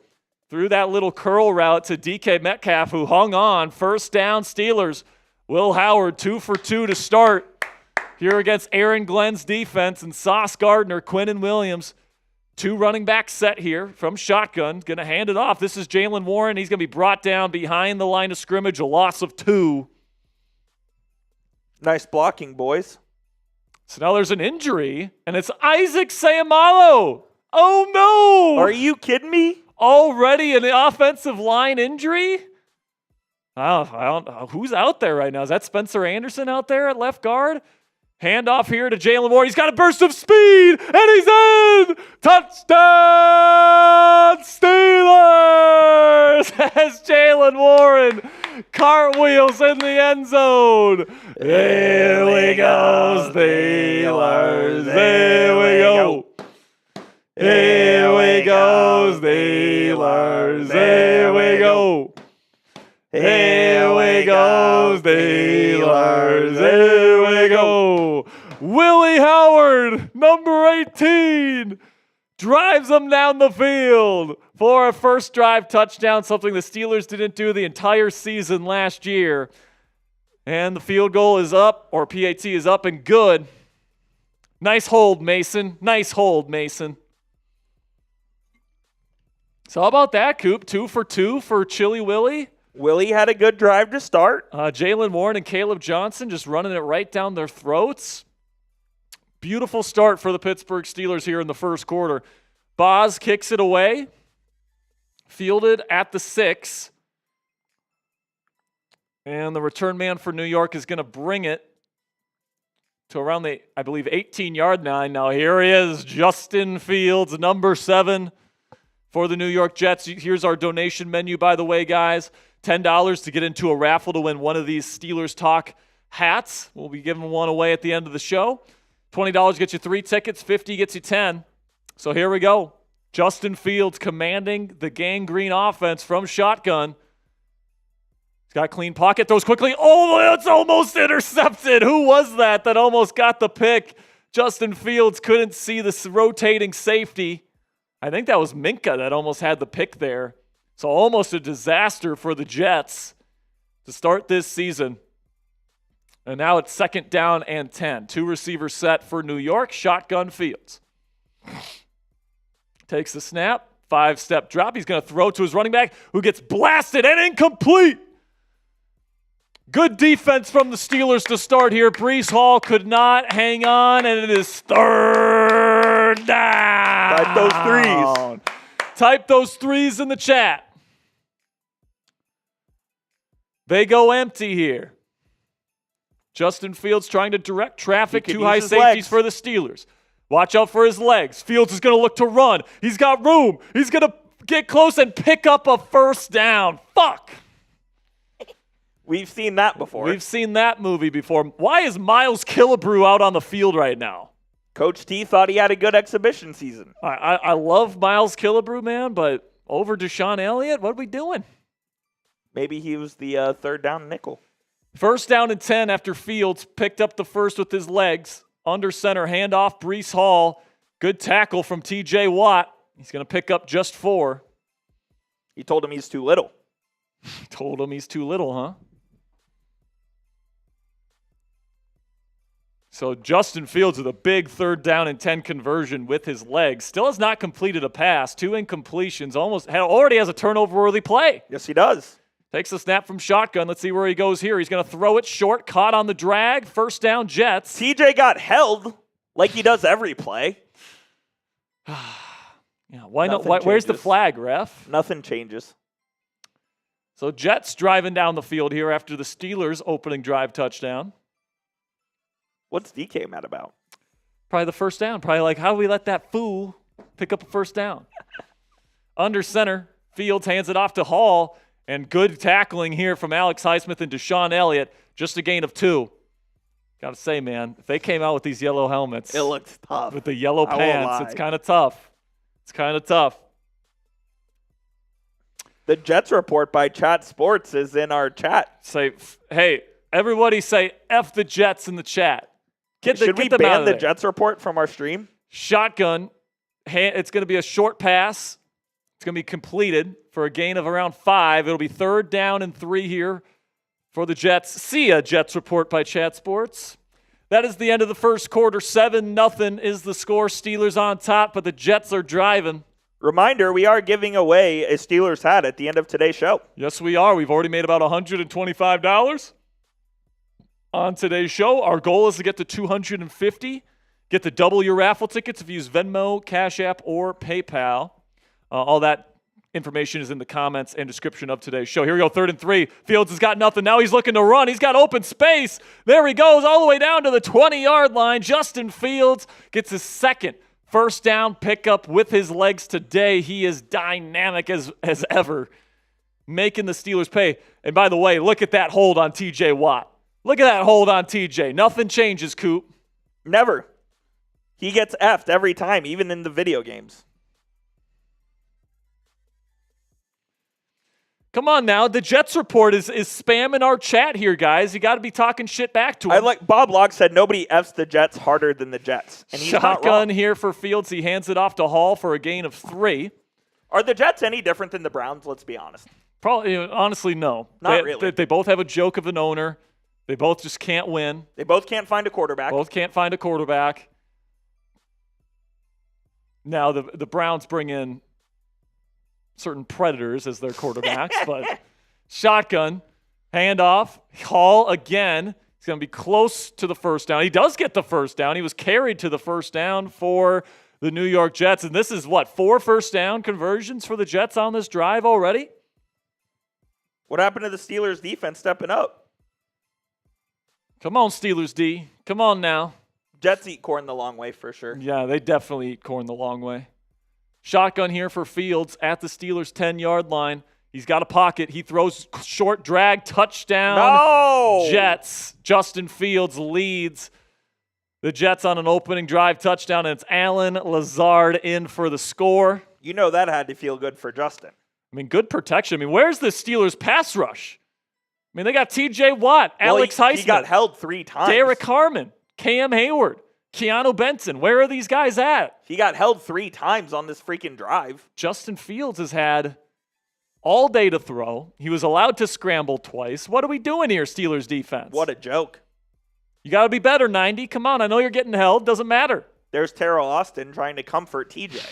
[SPEAKER 1] threw that little curl route to DK Metcalf, who hung on. First down, Steelers. Will Howard 2 for 2 to start here against Aaron Glenn's defense, and Sauce Gardner, Quinnen Williams. 2 running back set here from shotgun. Going to hand it off. This is Jalen Warren. He's going to be brought down behind the line of scrimmage, a loss of 2.
[SPEAKER 2] Nice blocking, boys.
[SPEAKER 1] So now there's an injury, and it's Isaac Sayamalo. Oh, no.
[SPEAKER 2] Are you kidding me?
[SPEAKER 1] Already an offensive line injury? I don't know. Who's out there right now? Is that Spencer Anderson out there at left guard? Handoff here to Jalen Warren. He's got a burst of speed, and he's in! Touchdown, Steelers! As Jalen Warren cartwheels in the end zone. Here we go, Steelers. Here we go. Here we go, Steelers. Here we go. Here we go, Steelers. Here we go. Willie Howard, number 18, drives them down the field for a first drive touchdown, something the Steelers didn't do the entire season last year. And the field goal is up, or PAT is up and good. Nice hold, Mason. Nice hold, Mason. So how about that, Coop? 2 for 2 for Chili Willie.
[SPEAKER 2] Willie had a good drive to start.
[SPEAKER 1] Jalen Warren and Caleb Johnson just running it right down their throats. Beautiful start for the Pittsburgh Steelers here in the first quarter. Boz kicks it away. Fielded at the 6. And the return man for New York is going to bring it to around the, I believe, 18-yard line. Now here he is, Justin Fields, number 7 for the New York Jets. Here's our donation menu, by the way, guys. $10 to get into a raffle to win one of these Steelers Talk hats. We'll be giving one away at the end of the show. $20 gets you 3 tickets. $50 gets you 10. So here we go. Justin Fields commanding the gangrene offense from shotgun. He's got a clean pocket. Throws quickly. Oh, it's almost intercepted. Who was that almost got the pick? Justin Fields couldn't see the rotating safety. I think that was Minka that almost had the pick there. So almost a disaster for the Jets to start this season. And now it's 2nd down and 10. 2 receivers set for New York. Shotgun Fields. Takes the snap, 5-step drop. He's going to throw to his running back, who gets blasted and incomplete. Good defense from the Steelers to start here. Breece Hall could not hang on, and it is third down.
[SPEAKER 2] Type those threes.
[SPEAKER 1] Type those threes in the chat. They go empty here. Justin Fields trying to direct traffic to high safeties for the Steelers. Watch out for his legs. Fields is going to look to run. He's got room. He's going to get close and pick up a first down. Fuck.
[SPEAKER 2] We've seen that before.
[SPEAKER 1] We've seen that movie before. Why is Miles Killebrew out on the field right now?
[SPEAKER 2] Coach T thought he had a good exhibition season.
[SPEAKER 1] I love Miles Killebrew, man, but over Deshaun Elliott, what are we doing?
[SPEAKER 2] Maybe he was the third down nickel.
[SPEAKER 1] First down and 10 after Fields picked up the first with his legs. Under center, handoff, Breece Hall. Good tackle from T.J. Watt. He's going to pick up just 4.
[SPEAKER 2] He told him he's too little.
[SPEAKER 1] Told him he's too little, huh? So Justin Fields with a big third down and 10 conversion with his legs. Still has not completed a pass. 2 incompletions. Already has a turnover-worthy play.
[SPEAKER 2] Yes, he does.
[SPEAKER 1] Takes a snap from shotgun. Let's see where he goes here. He's going to throw it short. Caught on the drag. First down, Jets.
[SPEAKER 2] TJ got held like he does every play.
[SPEAKER 1] Yeah, why not? Where's the flag, ref?
[SPEAKER 2] Nothing changes.
[SPEAKER 1] So Jets driving down the field here after the Steelers opening drive touchdown.
[SPEAKER 2] What's DK mad about?
[SPEAKER 1] Probably the first down. Probably like, how do we let that fool pick up a first down? Under center, Fields hands it off to Hall. And good tackling here from Alex Highsmith and Deshaun Elliott. Just a gain of 2. Got to say, man, if they came out with these yellow helmets.
[SPEAKER 2] It looks tough.
[SPEAKER 1] With the yellow pants, it's kind of tough. It's kind of tough.
[SPEAKER 2] The Jets report by Chat Sports is in our chat.
[SPEAKER 1] Say, hey, everybody say F the Jets in the chat.
[SPEAKER 2] Should we ban the Jets report from our stream?
[SPEAKER 1] Shotgun. It's going to be a short pass. It's going to be completed for a gain of around 5. It'll be third down and 3 here for the Jets. See ya, Jets report by Chat Sports. That is the end of the first quarter. 7-0 is the score. Steelers on top, but the Jets are driving.
[SPEAKER 2] Reminder, we are giving away a Steelers hat at the end of today's show.
[SPEAKER 1] Yes, we are. We've already made about $125 on today's show. Our goal is to get to $250. Get to double your raffle tickets if you use Venmo, Cash App, or PayPal. All that information is in the comments and description of today's show. Here we go, 3rd and 3. Fields has got nothing. Now he's looking to run. He's got open space. There he goes all the way down to the 20-yard line. Justin Fields gets his second first down pickup with his legs today. He is dynamic as ever, making the Steelers pay. And by the way, look at that hold on T.J. Watt. Look at that hold on T.J. Nothing changes, Coop.
[SPEAKER 2] Never. He gets effed every time, even in the video games.
[SPEAKER 1] Come on now. The Jets report is spamming our chat here, guys. You got to be talking shit back to him.
[SPEAKER 2] Bob Locke said nobody F's the Jets harder than the Jets. And he's not wrong.
[SPEAKER 1] Shotgun here for Fields. He hands it off to Hall for a gain of 3.
[SPEAKER 2] Are the Jets any different than the Browns? Let's be honest.
[SPEAKER 1] Probably, honestly, no.
[SPEAKER 2] Not really.
[SPEAKER 1] They both have a joke of an owner. They both just can't win.
[SPEAKER 2] They both can't find a quarterback.
[SPEAKER 1] Both can't find a quarterback. Now the Browns bring in certain predators as their quarterbacks, but shotgun, handoff, Hall again. He's going to be close to the first down. He does get the first down. He was carried to the first down for the New York Jets. And this is 4 first down conversions for the Jets on this drive already?
[SPEAKER 2] What happened to the Steelers defense stepping up?
[SPEAKER 1] Come on, Steelers D. Come on now.
[SPEAKER 2] Jets eat corn the long way for sure.
[SPEAKER 1] Yeah, they definitely eat corn the long way. Shotgun here for Fields at the Steelers' 10-yard line. He's got a pocket. He throws short drag, touchdown.
[SPEAKER 2] No!
[SPEAKER 1] Jets. Justin Fields leads the Jets on an opening drive touchdown, and it's Allen Lazard in for the score.
[SPEAKER 2] You know that had to feel good for Justin.
[SPEAKER 1] I mean, good protection. I mean, where's the Steelers' pass rush? I mean, they got T.J. Watt, Alex Highsmith.
[SPEAKER 2] He got held 3 times.
[SPEAKER 1] Derek Harmon, Cam Hayward. Keanu Benson, where are these guys at?
[SPEAKER 2] He got held 3 times on this freaking drive.
[SPEAKER 1] Justin Fields has had all day to throw. He was allowed to scramble twice. What are we doing here, Steelers defense?
[SPEAKER 2] What a joke.
[SPEAKER 1] You got to be better, 90. Come on, I know you're getting held. Doesn't matter.
[SPEAKER 2] There's Terrell Austin trying to comfort TJ.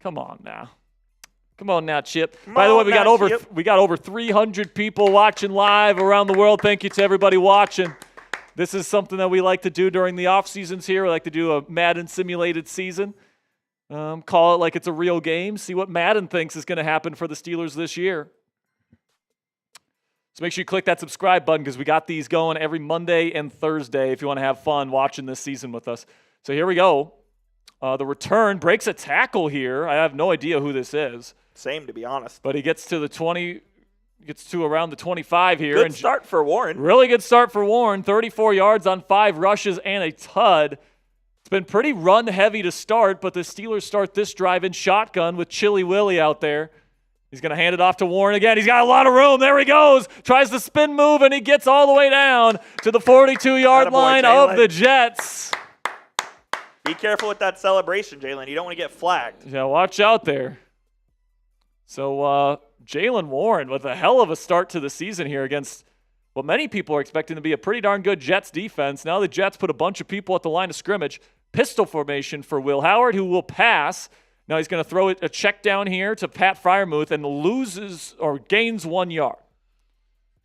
[SPEAKER 1] Come on now. Come on now, Chip.
[SPEAKER 2] Come
[SPEAKER 1] By the way,
[SPEAKER 2] on
[SPEAKER 1] we
[SPEAKER 2] now,
[SPEAKER 1] got over 300 people watching live around the world. Thank you to everybody watching. This is something that we like to do during the off seasons here. We like to do a Madden simulated season. Call it like it's a real game. See what Madden thinks is going to happen for the Steelers this year. So make sure you click that subscribe button because we got these going every Monday and Thursday if you want to have fun watching this season with us. So here we go. The return breaks a tackle here. I have no idea who this is.
[SPEAKER 2] Same, to be honest.
[SPEAKER 1] But he gets to the 20, gets to around the 25 here.
[SPEAKER 2] Good start for Warren.
[SPEAKER 1] Really good start for Warren. 34 yards on 5 rushes and a TUD. It's been pretty run-heavy to start, but the Steelers start this drive in shotgun with Chili Willy out there. He's going to hand it off to Warren again. He's got a lot of room. There he goes. Tries the spin move, and he gets all the way down to the 42-yard line of the Jets.
[SPEAKER 2] Be careful with that celebration, Jalen. You don't want to get flagged.
[SPEAKER 1] Yeah, watch out there. So Jalen Warren with a hell of a start to the season here against what many people are expecting to be a pretty darn good Jets defense. Now the Jets put a bunch of people at the line of scrimmage. Pistol formation for Will Howard, who will pass. Now he's going to throw a check down here to Pat Freiermuth and loses or gains 1 yard.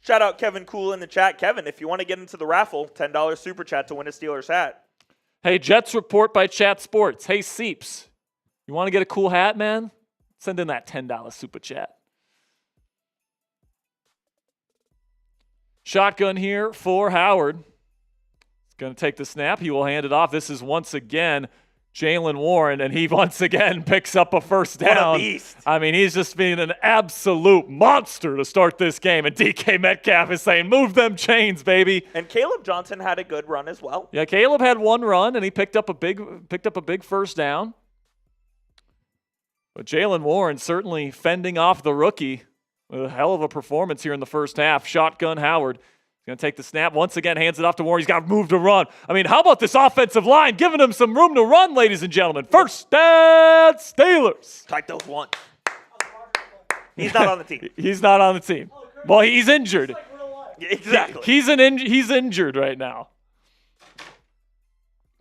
[SPEAKER 2] Shout out Kevin Cool in the chat. Kevin, if you want to get into the raffle, $10 super chat to win a Steelers hat.
[SPEAKER 1] Hey, Jets report by Chat Sports. Hey, Seeps, you want to get a cool hat, man? Send in that $10 super chat. Shotgun here for Howard. He's going to take the snap. He will hand it off. This is once again Jalen Warren, and he once again picks up a first down.
[SPEAKER 2] What a beast.
[SPEAKER 1] I mean, he's just been an absolute monster to start this game, and DK Metcalf is saying, move them chains, baby.
[SPEAKER 2] And Caleb Johnson had a good run as well.
[SPEAKER 1] Yeah, Caleb had one run, and he picked up a big first down. But Jalen Warren certainly fending off the rookie with a hell of a performance here in the first half. Shotgun Howard. He's going to take the snap. Once again, hands it off to Warren. He's got room to run. I mean, how about this offensive line giving him some room to run, ladies and gentlemen? First down, Steelers.
[SPEAKER 2] Type those ones. He's not on the team.
[SPEAKER 1] He's not on the team. Well, he's injured.
[SPEAKER 2] Yeah, exactly.
[SPEAKER 1] He's injured right now.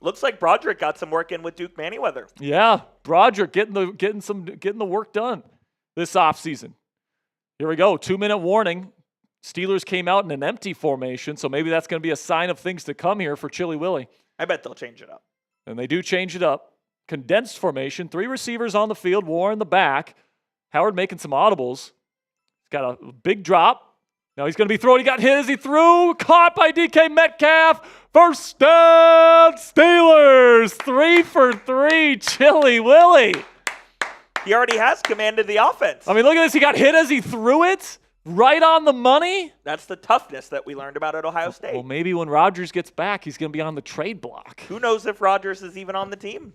[SPEAKER 2] Looks like Broderick got some work in with Duke Manyweather.
[SPEAKER 1] Yeah, Broderick getting the work done this offseason. Here we go. 2-minute warning. Steelers came out in an empty formation, so maybe that's going to be a sign of things to come here for Chili Willy.
[SPEAKER 2] I bet they'll change it up.
[SPEAKER 1] And they do change it up. Condensed formation. 3 receivers on the field. Warren in the back. Howard making some audibles. He's got a big drop. Now he's going to be throwing. He got hit as he threw. Caught by DK Metcalf. First down, Steelers. 3 for 3, Chili Willy.
[SPEAKER 2] He already has commanded the offense.
[SPEAKER 1] I mean, look at this. He got hit as he threw it. Right on the money.
[SPEAKER 2] That's the toughness that we learned about at Ohio State.
[SPEAKER 1] Well, maybe when Rodgers gets back, he's going to be on the trade block.
[SPEAKER 2] Who knows if Rodgers is even on the team?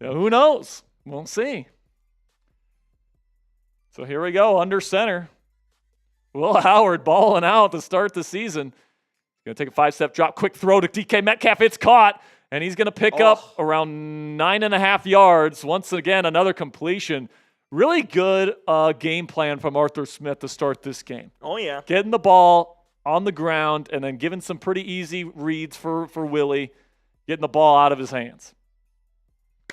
[SPEAKER 1] Yeah, who knows? We'll see. So here we go, under center. Will Howard balling out to start the season. Going to take a 5-step drop, quick throw to DK Metcalf. It's caught, and he's going to pick up around 9.5 yards. Once again, another completion. Really good game plan from Arthur Smith to start this game.
[SPEAKER 2] Oh, yeah.
[SPEAKER 1] Getting the ball on the ground and then giving some pretty easy reads for Willie, getting the ball out of his hands.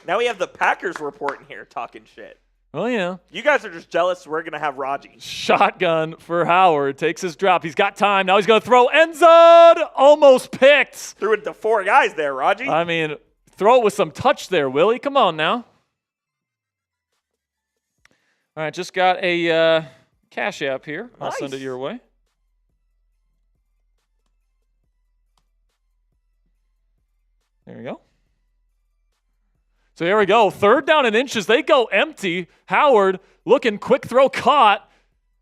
[SPEAKER 2] Now we have the Packers reporting here talking shit.
[SPEAKER 1] Oh, yeah.
[SPEAKER 2] You guys are just jealous we're going to have Raji.
[SPEAKER 1] Shotgun for Howard. Takes his drop. He's got time. Now he's going to throw. End zone. Almost picked.
[SPEAKER 2] Threw it to 4 guys there, Raji.
[SPEAKER 1] I mean, throw it with some touch there, Willie. Come on now. All right, just got a Cash App here. I'll send it your way. There we go. So here we go. 3rd down and inches. They go empty. Howard looking, quick throw caught.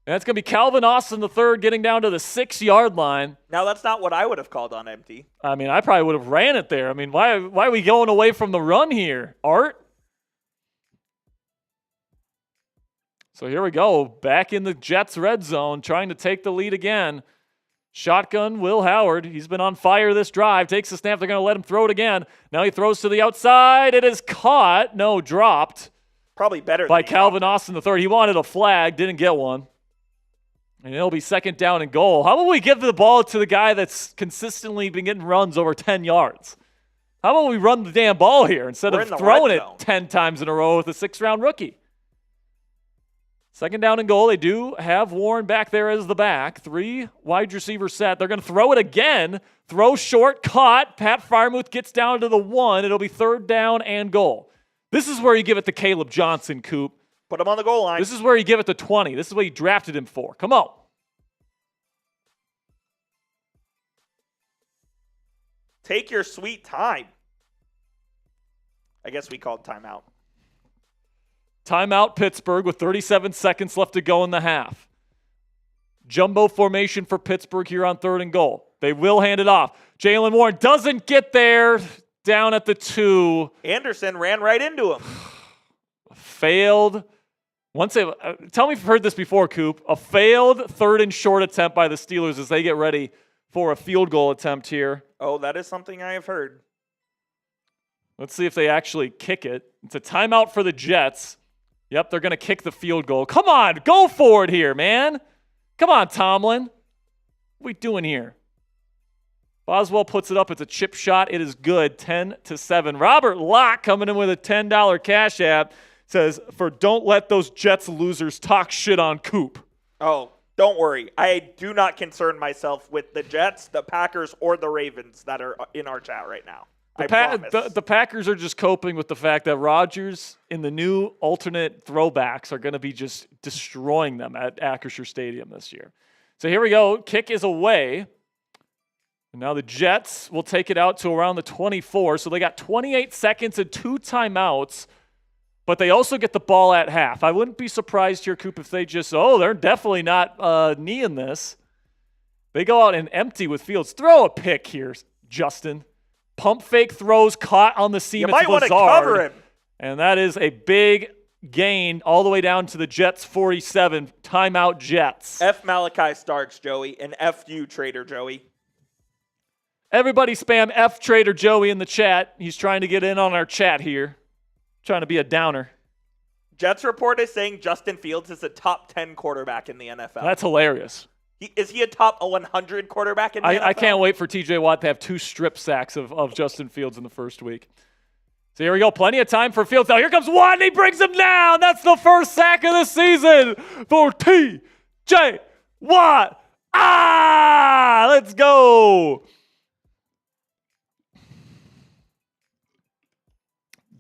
[SPEAKER 1] And that's going to be Calvin Austin III getting down to the 6-yard line.
[SPEAKER 2] Now, that's not what I would have called on empty.
[SPEAKER 1] I mean, I probably would have ran it there. I mean, why are we going away from the run here, Art? So here we go. Back in the Jets red zone, trying to take the lead again. Shotgun, Will Howard. He's been on fire this drive. Takes the snap. They're going to let him throw it again. Now he throws to the outside. It is caught. No, dropped.
[SPEAKER 2] Probably better
[SPEAKER 1] by Calvin Austin III. He wanted a flag. Didn't get one. And it'll be 2nd down and goal. How about we give the ball to the guy that's consistently been getting runs over 10 yards? How about we run the damn ball here instead of throwing it 10 times in a row with a 6th-round rookie? Second down and goal. They do have Warren back there as the back. 3 wide receiver set. They're going to throw it again. Throw short, caught. Pat Freiermuth gets down to the 1. It'll be third down and goal. This is where you give it to Caleb Johnson, Coop.
[SPEAKER 2] Put him on the goal line.
[SPEAKER 1] This is where you give it to 20. This is what you drafted him for. Come on.
[SPEAKER 2] Take your sweet time. I guess we called timeout.
[SPEAKER 1] Timeout Pittsburgh with 37 seconds left to go in the half. Jumbo formation for Pittsburgh here on third and goal. They will hand it off. Jalen Warren doesn't get there. Down at the 2.
[SPEAKER 2] Anderson ran right into him.
[SPEAKER 1] Failed. Tell me if you've heard this before, Coop. A failed third and short attempt by the Steelers as they get ready for a field goal attempt here.
[SPEAKER 2] Oh, that is something I have heard.
[SPEAKER 1] Let's see if they actually kick it. It's a timeout for the Jets. Yep, they're going to kick the field goal. Come on, go for it here, man. Come on, Tomlin. What are we doing here? Boswell puts it up. It's a chip shot. It is good, 10-7. Robert Locke coming in with a $10 cash app says, for don't let those Jets losers talk shit on Coop.
[SPEAKER 2] Oh, don't worry. I do not concern myself with the Jets, the Packers, or the Ravens that are in our chat right now.
[SPEAKER 1] The Packers are just coping with the fact that Rodgers in the new alternate throwbacks are going to be just destroying them at Acrisure Stadium this year. So here we go. Kick is away. And now the Jets will take it out to around the 24. So they got 28 seconds and 2 timeouts, but they also get the ball at half. I wouldn't be surprised here, Coop, if they just, they're definitely not kneeing this. They go out and empty with Fields. Throw a pick here, Justin. Pump fake throws caught on the seam.
[SPEAKER 2] You might want to cover him.
[SPEAKER 1] And that is a big gain all the way down to the Jets 47. Timeout Jets.
[SPEAKER 2] F Malachi Starks, Joey, and F you, Trader Joey.
[SPEAKER 1] Everybody spam F Trader Joey in the chat. He's trying to get in on our chat here. Trying to be a downer.
[SPEAKER 2] Jets report is saying Justin Fields is a top 10 quarterback in the NFL.
[SPEAKER 1] That's hilarious.
[SPEAKER 2] Is he a top 100 quarterback in the NFL?
[SPEAKER 1] I can't wait for TJ Watt to have 2 strip sacks of Justin Fields in the first week. So here we go. Plenty of time for Fields. Now here comes Watt, and he brings him down. That's the first sack of the season for TJ Watt. Let's go.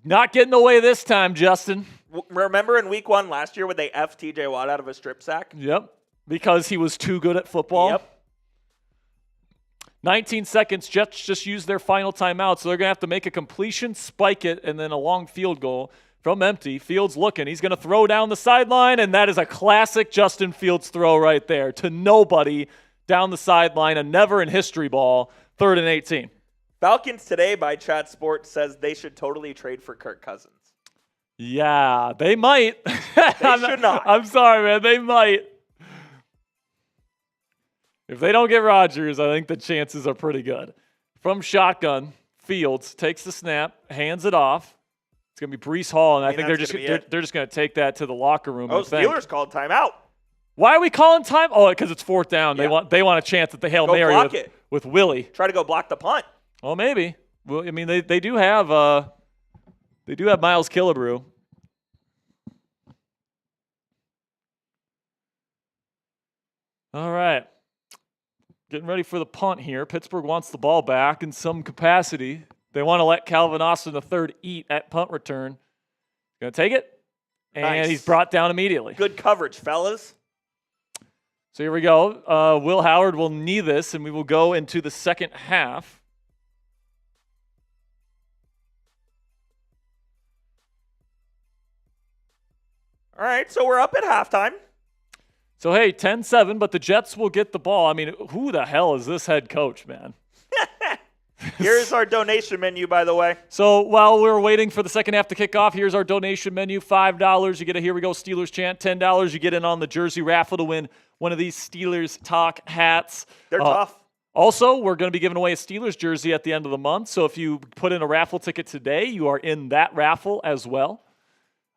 [SPEAKER 1] Not getting away this time, Justin.
[SPEAKER 2] Remember in week 1 last year when they F'd TJ Watt out of a strip sack?
[SPEAKER 1] Yep. Because he was too good at football.
[SPEAKER 2] Yep.
[SPEAKER 1] 19 seconds. Jets just used their final timeout, so they're going to have to make a completion, spike it, and then a long field goal from empty. Fields looking. He's going to throw down the sideline, and that is a classic Justin Fields throw right there to nobody down the sideline. A never-in-history ball. 3rd and 18.
[SPEAKER 2] Falcons Today by Chat Sports says they should totally trade for Kirk Cousins.
[SPEAKER 1] Yeah, they might.
[SPEAKER 2] They should not.
[SPEAKER 1] I'm sorry, man. They might. If they don't get Rodgers, I think the chances are pretty good. From shotgun, Fields takes the snap, hands it off. It's going to be Breece Hall, and I think they're just going to take that to the locker room.
[SPEAKER 2] Oh, Steelers called timeout.
[SPEAKER 1] Why are we calling time? Oh, because it's 4th down.
[SPEAKER 2] Yeah.
[SPEAKER 1] They want a chance at the Hail Mary with Willie.
[SPEAKER 2] Try to go block the punt.
[SPEAKER 1] Well, maybe. Well, I mean, they do have Miles Killebrew. All right. Getting ready for the punt here. Pittsburgh wants the ball back in some capacity. They want to let Calvin Austin III eat at punt return. Going to take it, and
[SPEAKER 2] nice.
[SPEAKER 1] He's brought down immediately.
[SPEAKER 2] Good coverage, fellas.
[SPEAKER 1] So here we go. Will Howard will knee this, and we will go into the second half.
[SPEAKER 2] All right, so we're up at halftime.
[SPEAKER 1] So, hey, 10-7, but the Jets will get the ball. I mean, who the hell is this head coach, man?
[SPEAKER 2] Here's our donation menu, by the way.
[SPEAKER 1] So while we're waiting for the second half to kick off, here's our donation menu. $5, you get a Here We Go Steelers chant. $10, you get in on the jersey raffle to win one of these Steelers Talk hats.
[SPEAKER 2] They're tough.
[SPEAKER 1] Also, we're going to be giving away a Steelers jersey at the end of the month. So if you put in a raffle ticket today, you are in that raffle as well.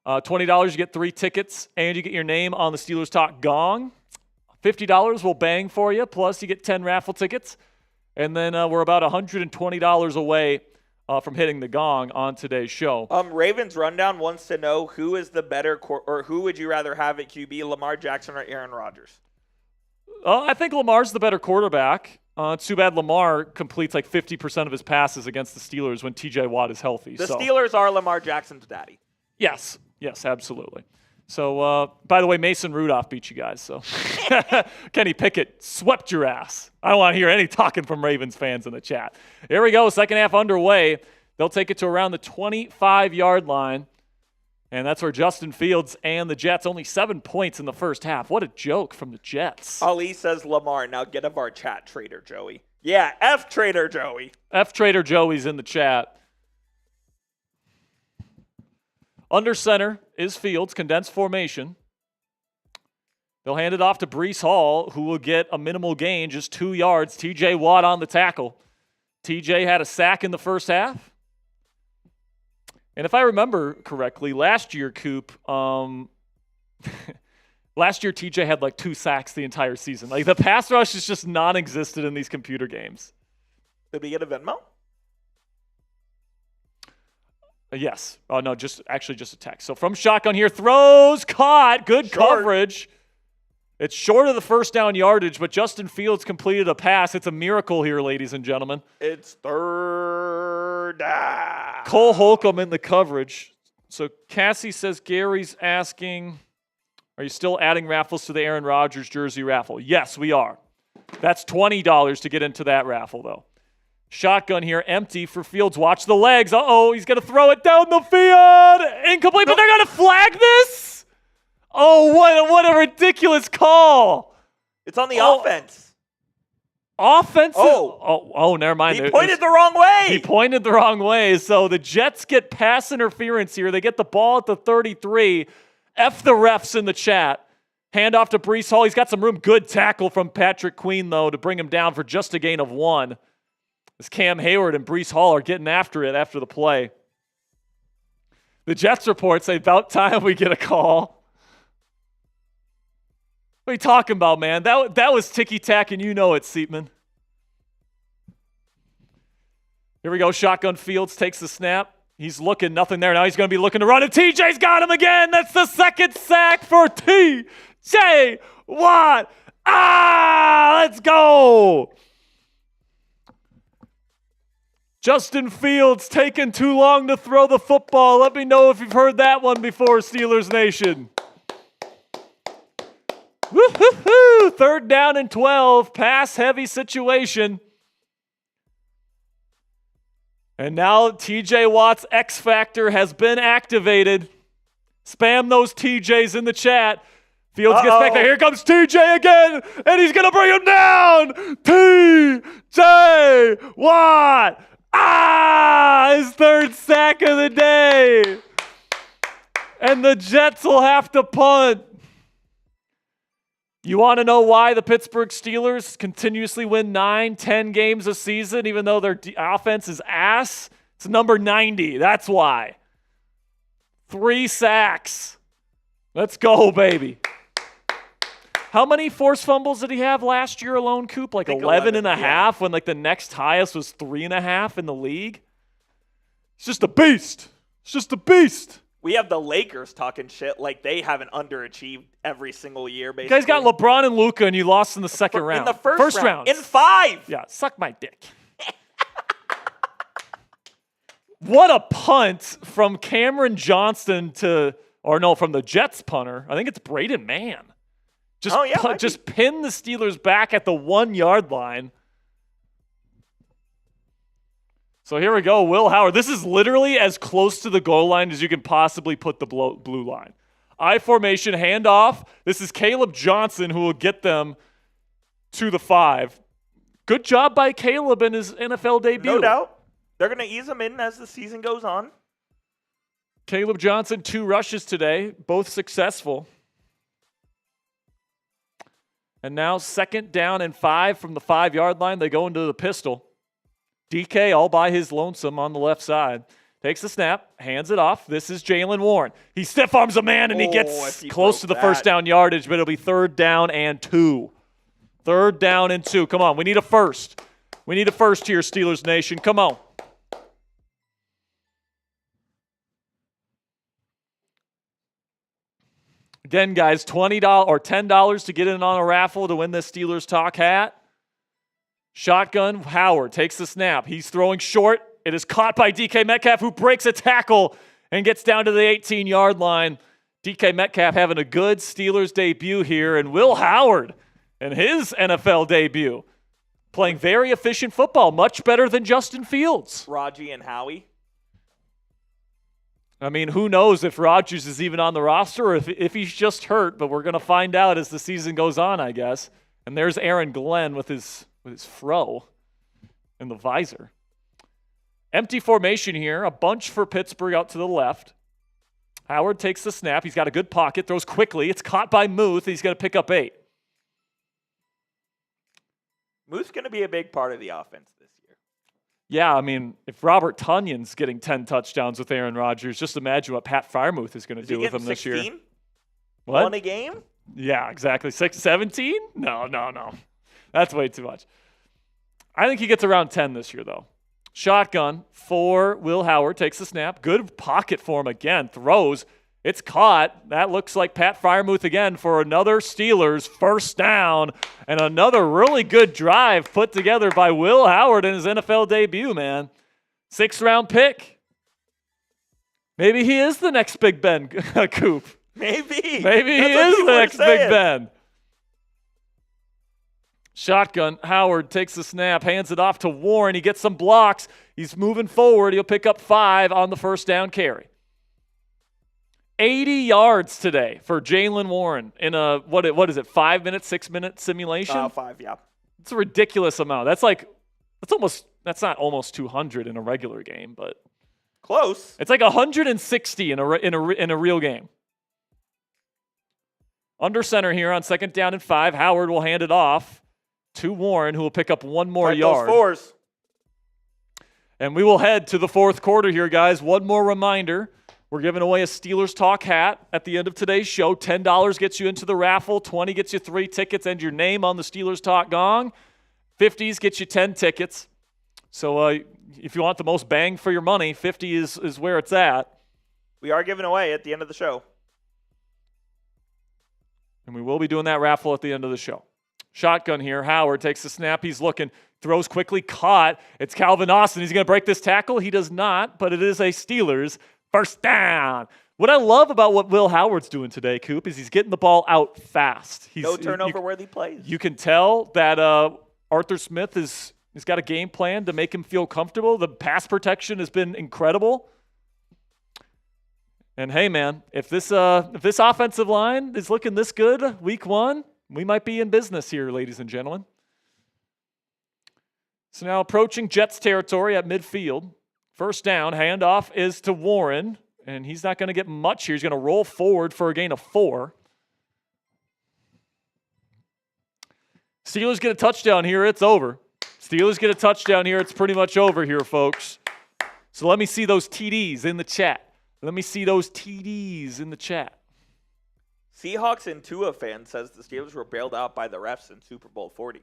[SPEAKER 1] $20, you get 3 tickets, and you get your name on the Steelers Talk gong. $50 will bang for you, plus you get 10 raffle tickets. And then we're about $120 away from hitting the gong on today's show.
[SPEAKER 2] Ravens Rundown wants to know who is the better or who would you rather have at QB, Lamar Jackson or Aaron Rodgers?
[SPEAKER 1] I think Lamar's the better quarterback. It's too bad Lamar completes like 50% of his passes against the Steelers when TJ Watt is healthy.
[SPEAKER 2] The Steelers are Lamar Jackson's daddy.
[SPEAKER 1] Yes, absolutely. So, by the way, Mason Rudolph beat you guys. So, Kenny Pickett swept your ass. I don't want to hear any talking from Ravens fans in the chat. Here we go. Second half underway. They'll take it to around the 25-yard line. And that's where Justin Fields and the Jets, only 7 points in the first half. What a joke from the Jets.
[SPEAKER 2] Ali says Lamar. Now get up our chat, Trader Joey. Yeah, F Trader Joey.
[SPEAKER 1] F Trader Joey's in the chat. Under center is Fields, condensed formation. They'll hand it off to Breece Hall, who will get a minimal gain, just 2 yards. TJ Watt on the tackle. TJ had a sack in the first half. And if I remember correctly, last year, Coop, last year TJ had like 2 sacks the entire season. Like the pass rush is just non-existent in these computer games.
[SPEAKER 2] Did we get a Venmo?
[SPEAKER 1] Yes. Oh, no, just a text. So from shotgun here, throws, caught, good coverage. It's short of the first down yardage, but Justin Fields completed a pass. It's a miracle here, ladies and gentlemen.
[SPEAKER 2] It's third down.
[SPEAKER 1] Cole Holcomb in the coverage. So Cassie says Gary's asking, are you still adding raffles to the Aaron Rodgers jersey raffle? Yes, we are. That's $20 to get into that raffle, though. Shotgun here, empty for Fields. Watch the legs. Uh-oh, he's going to throw it down the field. Incomplete, but they're going to flag this? Oh, what a ridiculous call.
[SPEAKER 2] It's on the offense.
[SPEAKER 1] Offensive? Oh, never mind.
[SPEAKER 2] He pointed the wrong way.
[SPEAKER 1] He pointed the wrong way. So the Jets get pass interference here. They get the ball at the 33. F the refs in the chat. Hand off to Breece Hall. He's got some room. Good tackle from Patrick Queen, though, to bring him down for just a gain of 1. As Cam Hayward and Breece Hall are getting after it after the play. The Jets report say about time we get a call. What are you talking about, man? That was ticky-tack, and you know it, Seatman. Here we go. Shotgun Fields takes the snap. He's looking, nothing there. Now he's going to be looking to run, and TJ's got him again. That's the second sack for TJ Watt. Let's go. Justin Fields taking too long to throw the football. Let me know if you've heard that one before, Steelers Nation. Woo-hoo-hoo! 3rd down and 12. Pass-heavy situation. And now TJ Watt's X Factor has been activated. Spam those TJs in the chat. Fields gets back there. Here comes TJ again, and he's going to bring him down. TJ Watt. His 3rd sack of the day. And the Jets will have to punt. You want to know why the Pittsburgh Steelers continuously win 9-10 games a season, even though their offense is ass? It's number 90. That's why. 3 sacks. Let's go, baby. How many forced fumbles did he have last year alone, Coop? Like 11 and a half, when like the next highest was 3.5 in the league? It's just a beast. It's just a beast.
[SPEAKER 2] We have the Lakers talking shit like they haven't underachieved every single year, basically.
[SPEAKER 1] You guys got LeBron and Luka, and you lost in the second round.
[SPEAKER 2] In the first round. In 5.
[SPEAKER 1] Yeah, suck my dick. What a punt from Cameron Johnston from the Jets punter. I think it's Braden Mann. Just pin the Steelers back at the 1-yard line. So here we go, Will Howard. This is literally as close to the goal line as you can possibly put the blue line. I formation, handoff. This is Caleb Johnson who will get them to the 5. Good job by Caleb in his NFL debut.
[SPEAKER 2] No doubt. They're going to ease him in as the season goes on.
[SPEAKER 1] Caleb Johnson, 2 rushes today, both successful. And now 2nd down and 5 from the 5-yard line. They go into the pistol. DK all by his lonesome on the left side. Takes the snap, hands it off. This is Jalen Warren. He stiff arms a man, and he gets close to the first down yardage, but it'll be 3rd down and 2. 3rd down and 2. Come on, we need a first. We need a first here, Steelers Nation. Come on. Again, guys, $20 or $10 to get in on a raffle to win this Steelers Talk hat. Shotgun, Howard takes the snap. He's throwing short. It is caught by DK Metcalf, who breaks a tackle and gets down to the 18-yard line. DK Metcalf having a good Steelers debut here, and Will Howard in his NFL debut playing very efficient football, much better than Justin Fields.
[SPEAKER 2] Raji and Howie.
[SPEAKER 1] I mean, who knows if Rodgers is even on the roster or if he's just hurt, but we're going to find out as the season goes on, I guess. And there's Aaron Glenn with his fro in the visor. Empty formation here, a bunch for Pittsburgh out to the left. Howard takes the snap. He's got a good pocket, throws quickly. It's caught by Muth. He's going to pick up 8.
[SPEAKER 2] Muth's going to be a big part of the offense this year.
[SPEAKER 1] Yeah, I mean, if Robert Tunyon's getting 10 touchdowns with Aaron Rodgers, just imagine what Pat Freiermuth is going to do with him this
[SPEAKER 2] 16?
[SPEAKER 1] year. What?
[SPEAKER 2] One a game?
[SPEAKER 1] Yeah, exactly. 17? No. That's way too much. I think he gets around 10 this year, though. Shotgun for Will Howard. Takes the snap. Good pocket for him again. Throws. It's caught. That looks like Pat Freiermuth again for another Steelers first down and another really good drive put together by Will Howard in his NFL debut, man. 6th-round pick. Maybe he is the next Big Ben, Coop.
[SPEAKER 2] Maybe
[SPEAKER 1] he is the next Big Ben. Shotgun, Howard takes the snap, hands it off to Warren. He gets some blocks. He's moving forward. He'll pick up 5 on the first down carry. 80 yards today for Jaylen Warren in a, what is it, 5-minute, 6-minute simulation?
[SPEAKER 2] 5, yeah.
[SPEAKER 1] It's a ridiculous amount. That's not almost 200 in a regular game, but
[SPEAKER 2] close.
[SPEAKER 1] it's like 160 in a real game. Under center here on 2nd down and 5. Howard will hand it off to Warren, who will pick up 1 more yard.
[SPEAKER 2] Those 4s.
[SPEAKER 1] And we will head to the 4th quarter here, guys. One more reminder. We're giving away a Steelers Talk hat at the end of today's show. $10 gets you into the raffle. $20 gets you 3 tickets and your name on the Steelers Talk gong. $50s gets you 10 tickets. So if you want the most bang for your money, $50 is where it's at.
[SPEAKER 2] We are giving away at the end of the show.
[SPEAKER 1] And we will be doing that raffle at the end of the show. Shotgun here. Howard takes the snap. He's looking. Throws quickly. Caught. It's Calvin Austin. He's going to break this tackle. He does not, but it is a Steelers first down. What I love about what Will Howard's doing today, Coop, is he's getting the ball out fast.
[SPEAKER 2] No turnover-worthy plays.
[SPEAKER 1] You can tell that Arthur Smith has got a game plan to make him feel comfortable. The pass protection has been incredible. And hey, man, if this offensive line is looking this good week 1, we might be in business here, ladies and gentlemen. So now approaching Jets territory at midfield. First down, handoff is to Warren, and he's not going to get much here. He's going to roll forward for a gain of 4. Steelers get a touchdown here. It's over. Steelers get a touchdown here. It's pretty much over here, folks. So let me see those TDs in the chat. Let me see those TDs in the chat.
[SPEAKER 2] Seahawks and Tua fan says the Steelers were bailed out by the refs in Super Bowl 40.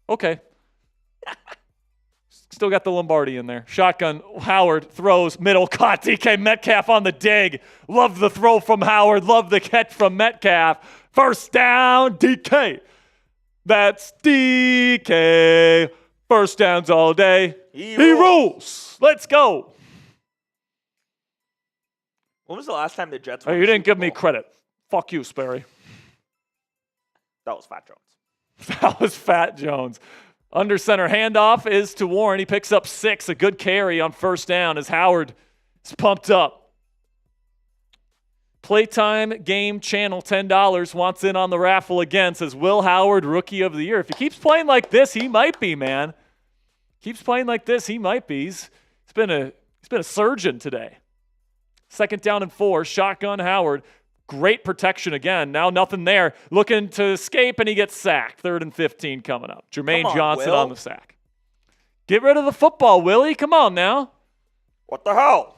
[SPEAKER 1] Okay. Still got the Lombardi in there. Shotgun, Howard throws, middle, caught DK Metcalf on the dig. Love the throw from Howard. Love the catch from Metcalf. First down, DK. That's DK. First downs all day. He rules. Let's go.
[SPEAKER 2] When was the last time the Jets
[SPEAKER 1] Oh,
[SPEAKER 2] won
[SPEAKER 1] you
[SPEAKER 2] the
[SPEAKER 1] didn't
[SPEAKER 2] Super
[SPEAKER 1] give me
[SPEAKER 2] Bowl?
[SPEAKER 1] credit. Fuck you, Sperry.
[SPEAKER 2] That was Fat Jones.
[SPEAKER 1] That was Fat Jones. Under center handoff is to Warren. He picks up 6. A good carry on first down as Howard is pumped up. Playtime Game Channel, $10, wants in on the raffle again. Says Will Howard, Rookie of the Year. If he keeps playing like this, he might be, man. Keeps playing like this, he might be. He's been a surgeon today. 2nd down and 4. Shotgun Howard. Great protection again. Now nothing there. Looking to escape, and he gets sacked. 3rd and 15 coming up. Jermaine Johnson
[SPEAKER 2] Will.
[SPEAKER 1] on the sack. Get rid of the football, Willie. Come on now.
[SPEAKER 2] What the hell?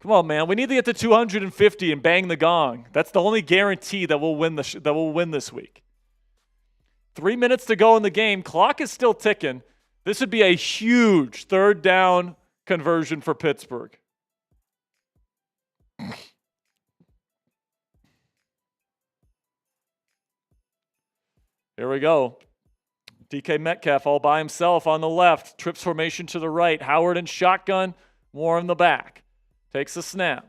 [SPEAKER 1] Come on, man. We need to get to 250 and bang the gong. That's the only guarantee that we'll win this week. 3 minutes to go in the game. Clock is still ticking. This would be a huge third down conversion for Pittsburgh. Here we go. DK Metcalf all by himself on the left. Trips formation to the right. Howard in shotgun. Moore in the back. Takes a snap.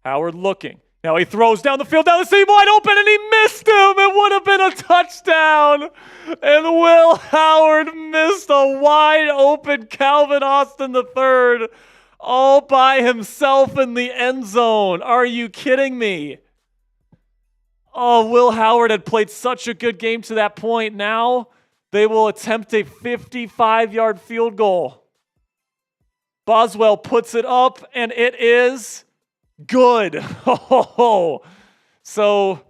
[SPEAKER 1] Howard looking. Now he throws down the field, down the seam, wide open, and he missed him. It would have been a touchdown. And Will Howard missed a wide open Calvin Austin III all by himself in the end zone. Are you kidding me? Oh, Will Howard had played such a good game to that point. Now they will attempt a 55-yard field goal. Boswell puts it up, and it is good. So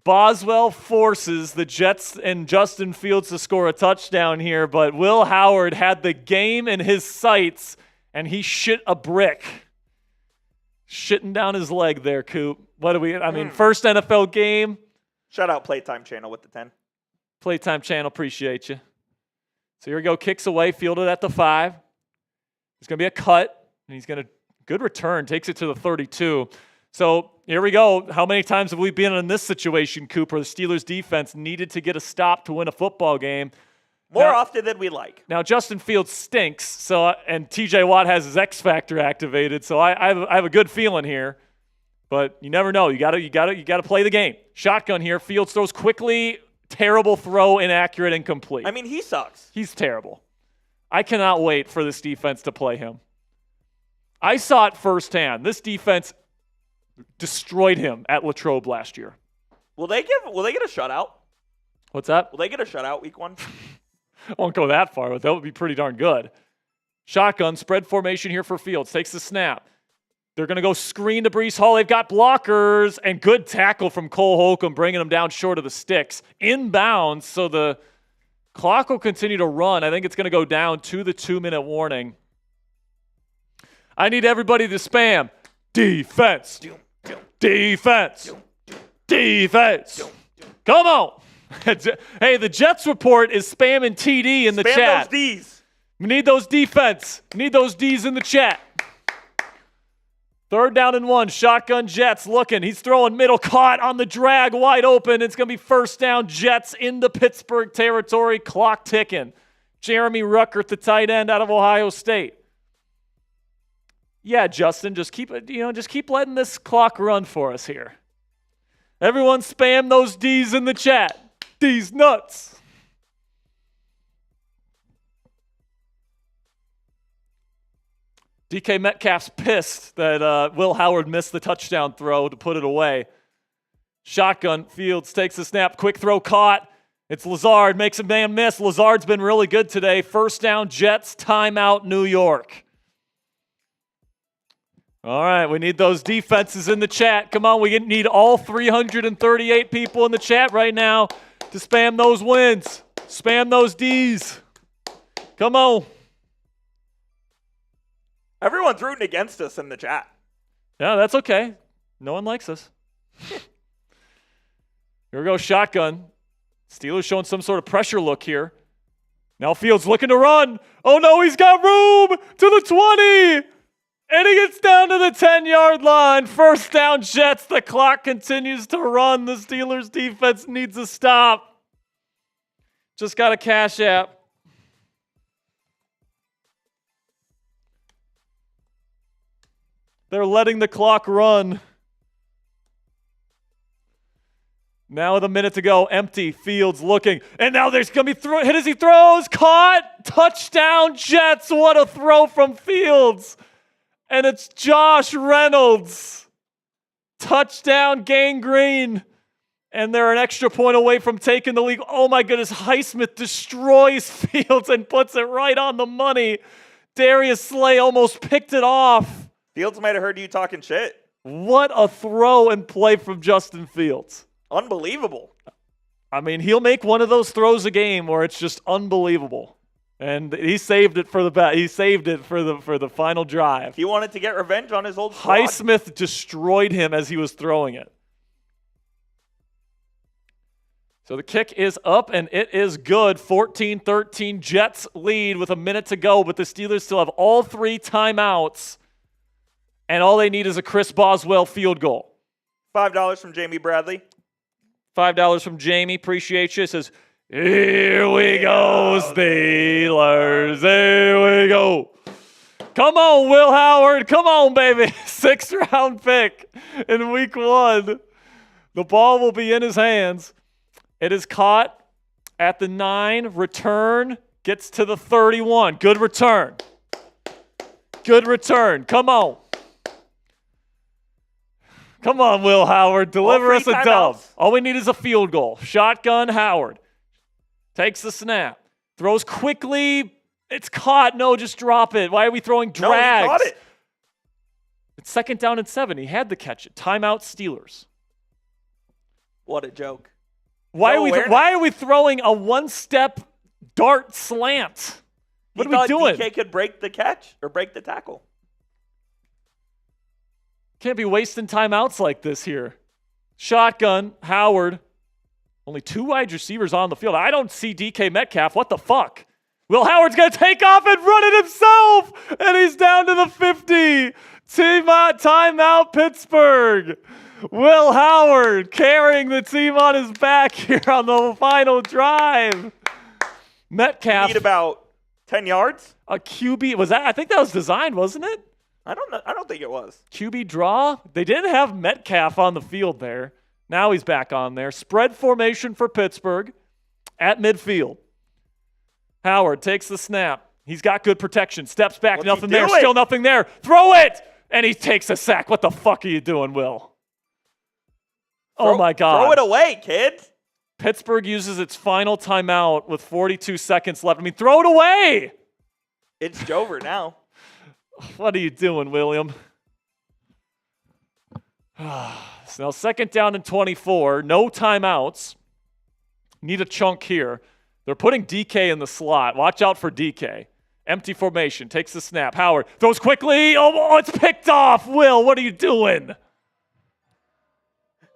[SPEAKER 1] Boswell forces the Jets and Justin Fields to score a touchdown here, but Will Howard had the game in his sights, and he shit a brick. Shitting down his leg there, Coop. First NFL game.
[SPEAKER 2] Shout out Playtime Channel with the 10.
[SPEAKER 1] Playtime Channel, appreciate you. So here we go, kicks away, fielded at the 5. It's going to be a cut, and he's going to, good return, takes it to the 32. So here we go. How many times have we been in this situation, Cooper? The Steelers defense needed to get a stop to win a football game.
[SPEAKER 2] More often than we like.
[SPEAKER 1] Now, Justin Fields stinks, and TJ Watt has his X factor activated, so I have a good feeling here. But you never know. You gotta play the game. Shotgun here. Fields throws quickly. Terrible throw, inaccurate, incomplete.
[SPEAKER 2] I mean, he sucks.
[SPEAKER 1] He's terrible. I cannot wait for this defense to play him. I saw it firsthand. This defense destroyed him at Latrobe last year.
[SPEAKER 2] Will they get a shutout?
[SPEAKER 1] What's that?
[SPEAKER 2] Will they get a shutout week 1?
[SPEAKER 1] I won't go that far, but that would be pretty darn good. Shotgun, spread formation here for Fields. Takes the snap. They're going to go screen to Breece Hall. They've got blockers and good tackle from Cole Holcomb, bringing him down short of the sticks. Inbounds, so the clock will continue to run. I think it's going to go down to the 2-minute warning. I need everybody to spam. Defense. Defense. Defense. Come on. Hey, the Jets report is spamming TD in the chat.
[SPEAKER 2] Spam those Ds.
[SPEAKER 1] We need those defense. We need those Ds in the chat. 3rd down and 1. Shotgun Jets looking. He's throwing middle, caught on the drag, wide open. It's going to be 1st down Jets into Pittsburgh territory. Clock ticking. Jeremy Ruckert, the tight end out of Ohio State. Yeah, Justin, just keep letting this clock run for us here. Everyone spam those Ds in the chat. D's nuts. DK Metcalf's pissed that Will Howard missed the touchdown throw to put it away. Shotgun, Fields takes the snap. Quick throw caught. It's Lazard, makes a man miss. Lazard's been really good today. 1st down, Jets, timeout, New York. All right, we need those defenses in the chat. Come on, we need all 338 people in the chat right now to spam those wins. Spam those Ds. Come on.
[SPEAKER 2] Everyone's rooting against us in the chat.
[SPEAKER 1] Yeah, that's okay. No one likes us. Here we go, shotgun. Steelers showing some sort of pressure look here. Now Fields looking to run. Oh no, he's got room to the 20. And he gets down to the 10-yard line. 1st down, Jets. The clock continues to run. The Steelers defense needs a stop. Just got a cash app. They're letting the clock run. Now with a minute to go, empty. Fields looking. And now there's going to be hit as he throws. Caught. Touchdown, Jets. What a throw from Fields. And it's Josh Reynolds. Touchdown, Gang Green. And they're an extra point away from taking the lead. Oh my goodness, Highsmith destroys Fields and puts it right on the money. Darius Slay almost picked it off.
[SPEAKER 2] Fields might have heard you talking shit.
[SPEAKER 1] What a throw and play from Justin Fields.
[SPEAKER 2] Unbelievable.
[SPEAKER 1] I mean, he'll make one of those throws a game where it's just unbelievable. And he saved it for the He saved it for the final drive.
[SPEAKER 2] He wanted to get revenge on his old squad.
[SPEAKER 1] Highsmith destroyed him as he was throwing it. So the kick is up, and it is good. 14-13, Jets lead with a minute to go, but the Steelers still have all 3 timeouts, and all they need is a Chris Boswell field goal.
[SPEAKER 2] $5 from Jamie Bradley.
[SPEAKER 1] $5 from Jamie. Appreciate you. It says, here we go, Steelers. Here we go. Come on, Will Howard. Come on, baby. 6th round pick in week 1. The ball will be in his hands. It is caught at the 9. Return gets to the 31. Good return. Good return. Come on. Come on, Will Howard. Deliver us a dub. All we need is a field goal. Shotgun Howard. Takes the snap. Throws quickly. It's caught. No, just drop it. Why are we throwing drags?
[SPEAKER 2] No, he caught it.
[SPEAKER 1] It's 2nd down and 7. He had to catch it. Timeout Steelers.
[SPEAKER 2] What a joke.
[SPEAKER 1] Why are we throwing a 1-step dart slant? What are we doing?
[SPEAKER 2] DK could break the catch or break the tackle.
[SPEAKER 1] Can't be wasting timeouts like this here. Shotgun, Howard. Only 2 wide receivers on the field. I don't see DK Metcalf. What the fuck? Will Howard's going to take off and run it himself. And he's down to the 50. Timeout Pittsburgh. Will Howard carrying the team on his back here on the final drive. Metcalf.
[SPEAKER 2] Need about 10 yards.
[SPEAKER 1] A QB. Was that? I think that was designed, wasn't it?
[SPEAKER 2] I don't know. I don't think it was.
[SPEAKER 1] QB draw. They didn't have Metcalf on the field there. Now he's back on there. Spread formation for Pittsburgh at midfield. Howard takes the snap. He's got good protection. Steps back.
[SPEAKER 2] What's
[SPEAKER 1] nothing
[SPEAKER 2] he
[SPEAKER 1] there.
[SPEAKER 2] doing?
[SPEAKER 1] Still nothing there. Throw it! And he takes a sack. What the fuck are you doing, Will? Oh, my God.
[SPEAKER 2] Throw it away, kid.
[SPEAKER 1] Pittsburgh uses its final timeout with 42 seconds left. I mean, throw it away.
[SPEAKER 2] It's Jover now.
[SPEAKER 1] What are you doing, William? So now 2nd down and 24. No timeouts. Need a chunk here. They're putting DK in the slot. Watch out for DK. Empty formation. Takes the snap. Howard throws quickly. Oh, it's picked off. Will, what are you doing?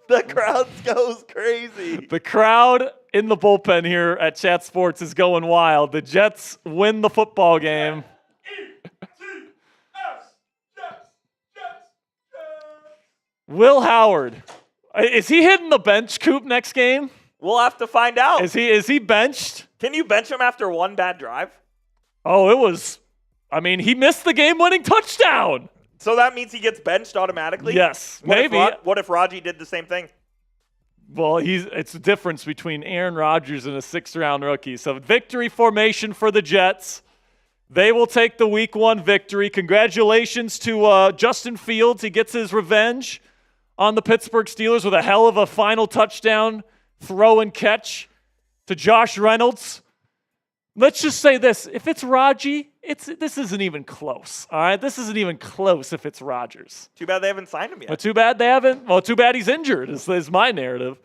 [SPEAKER 2] The crowd goes crazy.
[SPEAKER 1] The crowd in the bullpen here at Chat Sports is going wild. The Jets win the football game. Will Howard. Is he hitting the bench, Coop, next game?
[SPEAKER 2] We'll have to find out.
[SPEAKER 1] Is he benched?
[SPEAKER 2] Can you bench him after one bad drive?
[SPEAKER 1] Oh, it was. I mean, he missed the game-winning touchdown.
[SPEAKER 2] So that means he gets benched automatically?
[SPEAKER 1] Yes, maybe.
[SPEAKER 2] What if Raji did the same thing?
[SPEAKER 1] Well, it's the difference between Aaron Rodgers and a 6th-round rookie. So victory formation for the Jets. They will take the Week 1 victory. Congratulations to Justin Fields. He gets his revenge on the Pittsburgh Steelers with a hell of a final touchdown throw and catch to Josh Reynolds. Let's just say this. If it's Raji, this isn't even close. All right? This isn't even close if it's Rodgers.
[SPEAKER 2] Too bad they haven't signed him yet.
[SPEAKER 1] Well, too bad they haven't. Well, too bad he's injured is my narrative.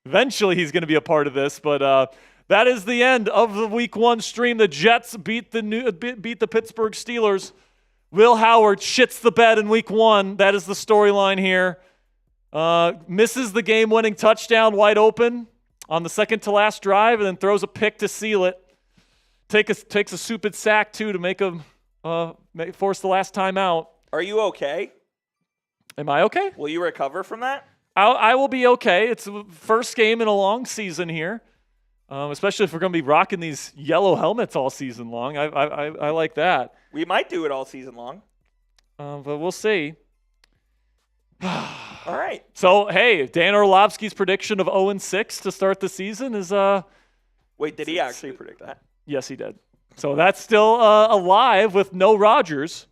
[SPEAKER 1] Eventually he's going to be a part of this, but that is the end of the Week 1 stream. The Jets beat the Pittsburgh Steelers. Will Howard shits the bed in Week 1. That is the storyline here. Misses the game-winning touchdown wide open on the second to last drive, and then throws a pick to seal it. Takes a stupid sack too to make him force the last time out.
[SPEAKER 2] Are you okay?
[SPEAKER 1] Am I okay?
[SPEAKER 2] Will you recover from that?
[SPEAKER 1] I will be okay. It's the first game in a long season here, especially if we're going to be rocking these yellow helmets all season long. I like that.
[SPEAKER 2] We might do it all season long.
[SPEAKER 1] But we'll see.
[SPEAKER 2] All right.
[SPEAKER 1] So, hey, Dan Orlovsky's prediction of 0-6 to start the season is
[SPEAKER 2] Wait, did he actually predict that?
[SPEAKER 1] Yes, he did. So that's still alive with no Rodgers.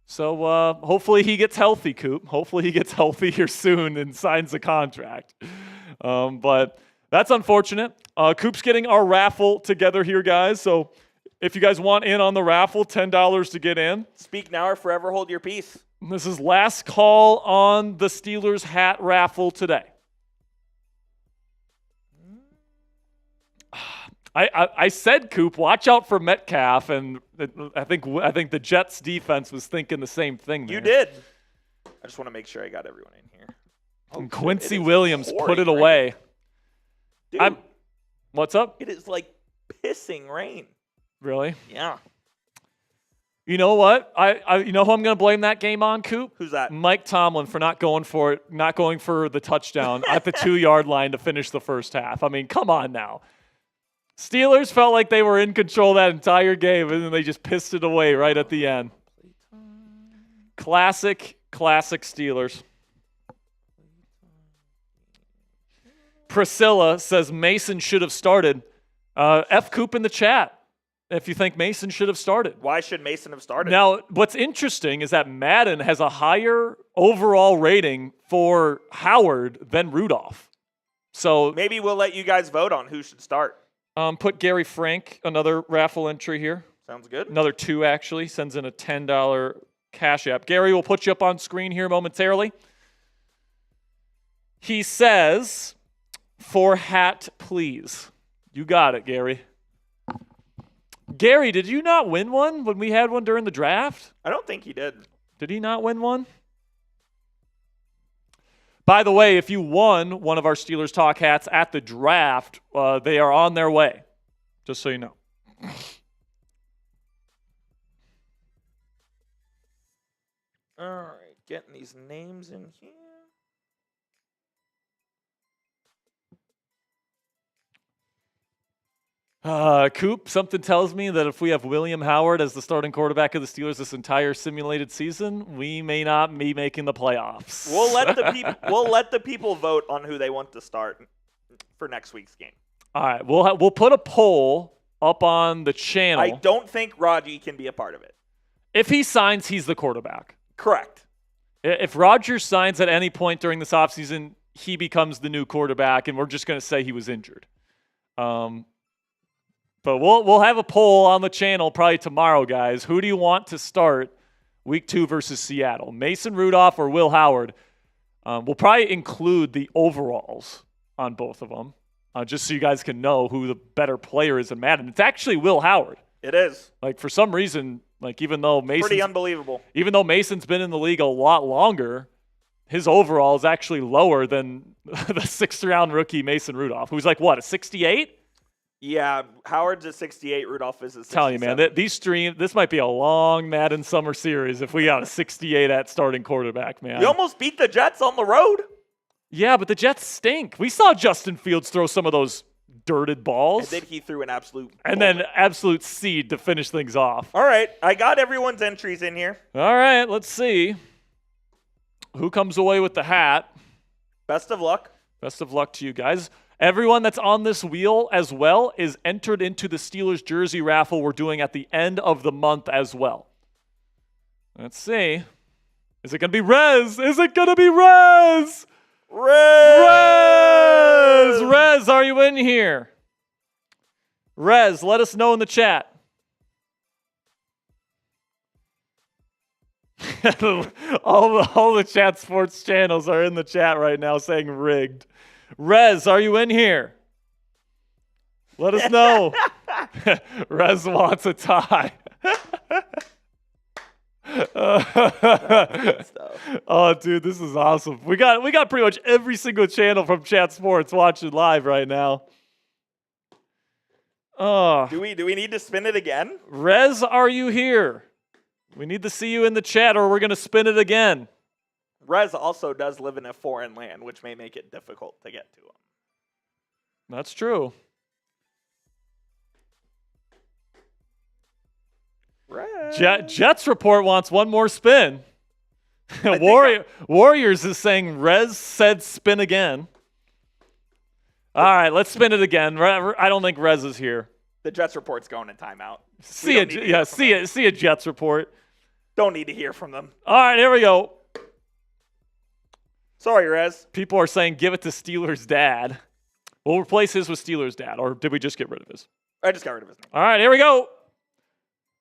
[SPEAKER 1] So hopefully he gets healthy, Coop. Hopefully he gets healthy here soon and signs the contract. But that's unfortunate. Coop's getting our raffle together here, guys. So if you guys want in on the raffle, $10 to get in.
[SPEAKER 2] Speak now or forever hold your peace.
[SPEAKER 1] This is last call on the Steelers hat raffle today. I said, Coop, watch out for Metcalf, and I think the Jets defense was thinking the same thing there.
[SPEAKER 2] You did. I just want to make sure I got everyone in here.
[SPEAKER 1] And Quincy Williams put it away.
[SPEAKER 2] Dude,
[SPEAKER 1] What's up?
[SPEAKER 2] It is like pissing rain.
[SPEAKER 1] Really?
[SPEAKER 2] Yeah.
[SPEAKER 1] You know what? You know who I'm going to blame that game on, Coop?
[SPEAKER 2] Who's that?
[SPEAKER 1] Mike Tomlin for not going for it, not going for the touchdown at the 2-yard line to finish the first half. I mean, come on now. Steelers felt like they were in control that entire game, and then they just pissed it away right at the end. Classic Steelers. Priscilla says Mason should have started. F. Coop in the chat if you think Mason should have started.
[SPEAKER 2] Why should Mason have started?
[SPEAKER 1] Now, what's interesting is that Madden has a higher overall rating for Howard than Rudolph. So
[SPEAKER 2] maybe we'll let you guys vote on who should start.
[SPEAKER 1] Put Gary Frank, another raffle entry here.
[SPEAKER 2] Sounds good.
[SPEAKER 1] Another 2, actually. Sends in a $10 Cash App. Gary will put you up on screen here momentarily. He says, for hat, please. You got it, Gary. Gary, did you not win one when we had one during the draft?
[SPEAKER 2] I don't think he did.
[SPEAKER 1] Did he not win one? By the way, if you won one of our Steelers Talk hats at the draft, they are on their way, just so you know.
[SPEAKER 2] All right, getting these names in here.
[SPEAKER 1] Coop, something tells me that if we have William Howard as the starting quarterback of the Steelers this entire simulated season, we may not be making the playoffs.
[SPEAKER 2] We'll let the people vote on who they want to start for next week's game.
[SPEAKER 1] All right, we'll put a poll up on the channel.
[SPEAKER 2] I don't think Raji can be a part of it.
[SPEAKER 1] If he signs, he's the quarterback.
[SPEAKER 2] Correct.
[SPEAKER 1] If Rodgers signs at any point during this offseason, he becomes the new quarterback, and we're just going to say he was injured. But we'll have a poll on the channel probably tomorrow, guys. Who do you want to start week 2 versus Seattle? Mason Rudolph or Will Howard? We'll probably include the overalls on both of them, just so you guys can know who the better player is in Madden. It's actually Will Howard.
[SPEAKER 2] It is.
[SPEAKER 1] Like, for some reason, like, even though
[SPEAKER 2] pretty unbelievable.
[SPEAKER 1] Even though Mason's been in the league a lot longer, his overall is actually lower than the 6th-round rookie Mason Rudolph, who's like, what, a 68?
[SPEAKER 2] Yeah, Howard's a 68, Rudolph is a 67.
[SPEAKER 1] Telling you, man, this might be a long Madden summer series if we got a 68 at starting quarterback, man.
[SPEAKER 2] We almost beat the Jets on the road.
[SPEAKER 1] Yeah, but the Jets stink. We saw Justin Fields throw some of those dirted balls.
[SPEAKER 2] And then he threw an absolute
[SPEAKER 1] seed to finish things off.
[SPEAKER 2] All right, I got everyone's entries in here.
[SPEAKER 1] All right, let's see who comes away with the hat.
[SPEAKER 2] Best of luck.
[SPEAKER 1] Best of luck to you guys. Everyone that's on this wheel as well is entered into the Steelers jersey raffle we're doing at the end of the month as well. Let's see. Is it going to be Rez? Is it going to be Rez? Rez, are you in here? Rez, let us know in the chat. all the chat sports channels are in the chat right now saying rigged. Rez, are you in here? Let us know. Rez wants a tie. Oh, dude, this is awesome. We got pretty much every single channel from Chat Sports watching live right now. Oh.
[SPEAKER 2] Do we need to spin it again?
[SPEAKER 1] Rez, are you here? We need to see you in the chat or we're going to spin it again.
[SPEAKER 2] Rez also does live in a foreign land, which may make it difficult to get to him.
[SPEAKER 1] That's true. Jets report wants one more spin. Warriors is saying Rez said spin again. All right, let's spin it again. I don't think Rez is here.
[SPEAKER 2] The Jets report's going in timeout.
[SPEAKER 1] See a Jets report.
[SPEAKER 2] Don't need to hear from them.
[SPEAKER 1] All right, here we go.
[SPEAKER 2] Sorry, Rez.
[SPEAKER 1] People are saying give it to Steelers' dad. We'll replace his with Steelers' dad, or did we just get rid of his?
[SPEAKER 2] I just got rid of his name.
[SPEAKER 1] All right, here we go.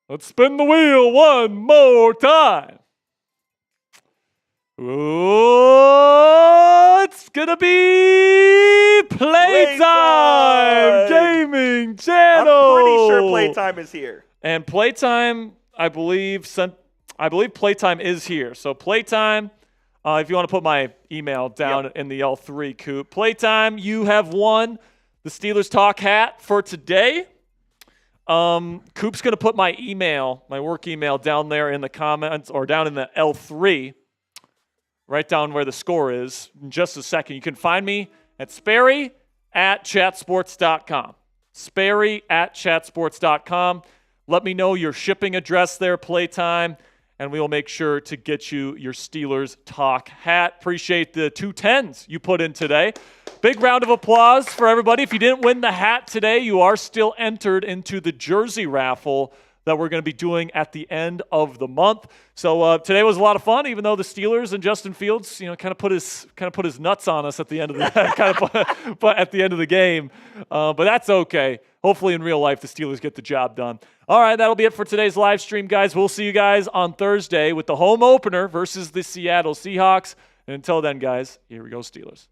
[SPEAKER 1] Let's spin the wheel one more time. Ooh, it's going to be Playtime Gaming Channel.
[SPEAKER 2] I'm pretty sure Playtime is here.
[SPEAKER 1] And Playtime, I believe Playtime is here. So Playtime, if you want to put my email down in the L3 coop. Playtime, you have won the Steelers Talk hat for today. Coop's going to put my email, my work email, down there in the comments or down in the L3, right down where the score is in just a second. You can find me at Sperry@chatsports.com. Sperry@chatsports.com. Let me know your shipping address there, playtime, and we will make sure to get you your Steelers Talk hat. Appreciate the 2 10s you put in today. Big round of applause for everybody. If you didn't win the hat today, you are still entered into the jersey raffle that we're going to be doing at the end of the month. So today was a lot of fun, even though the Steelers and Justin Fields, kind of put his nuts on us at the end of the but at the end of the game. But that's okay. Hopefully, in real life, the Steelers get the job done. All right, that'll be it for today's live stream, guys. We'll see you guys on Thursday with the home opener versus the Seattle Seahawks. And until then, guys, here we go, Steelers.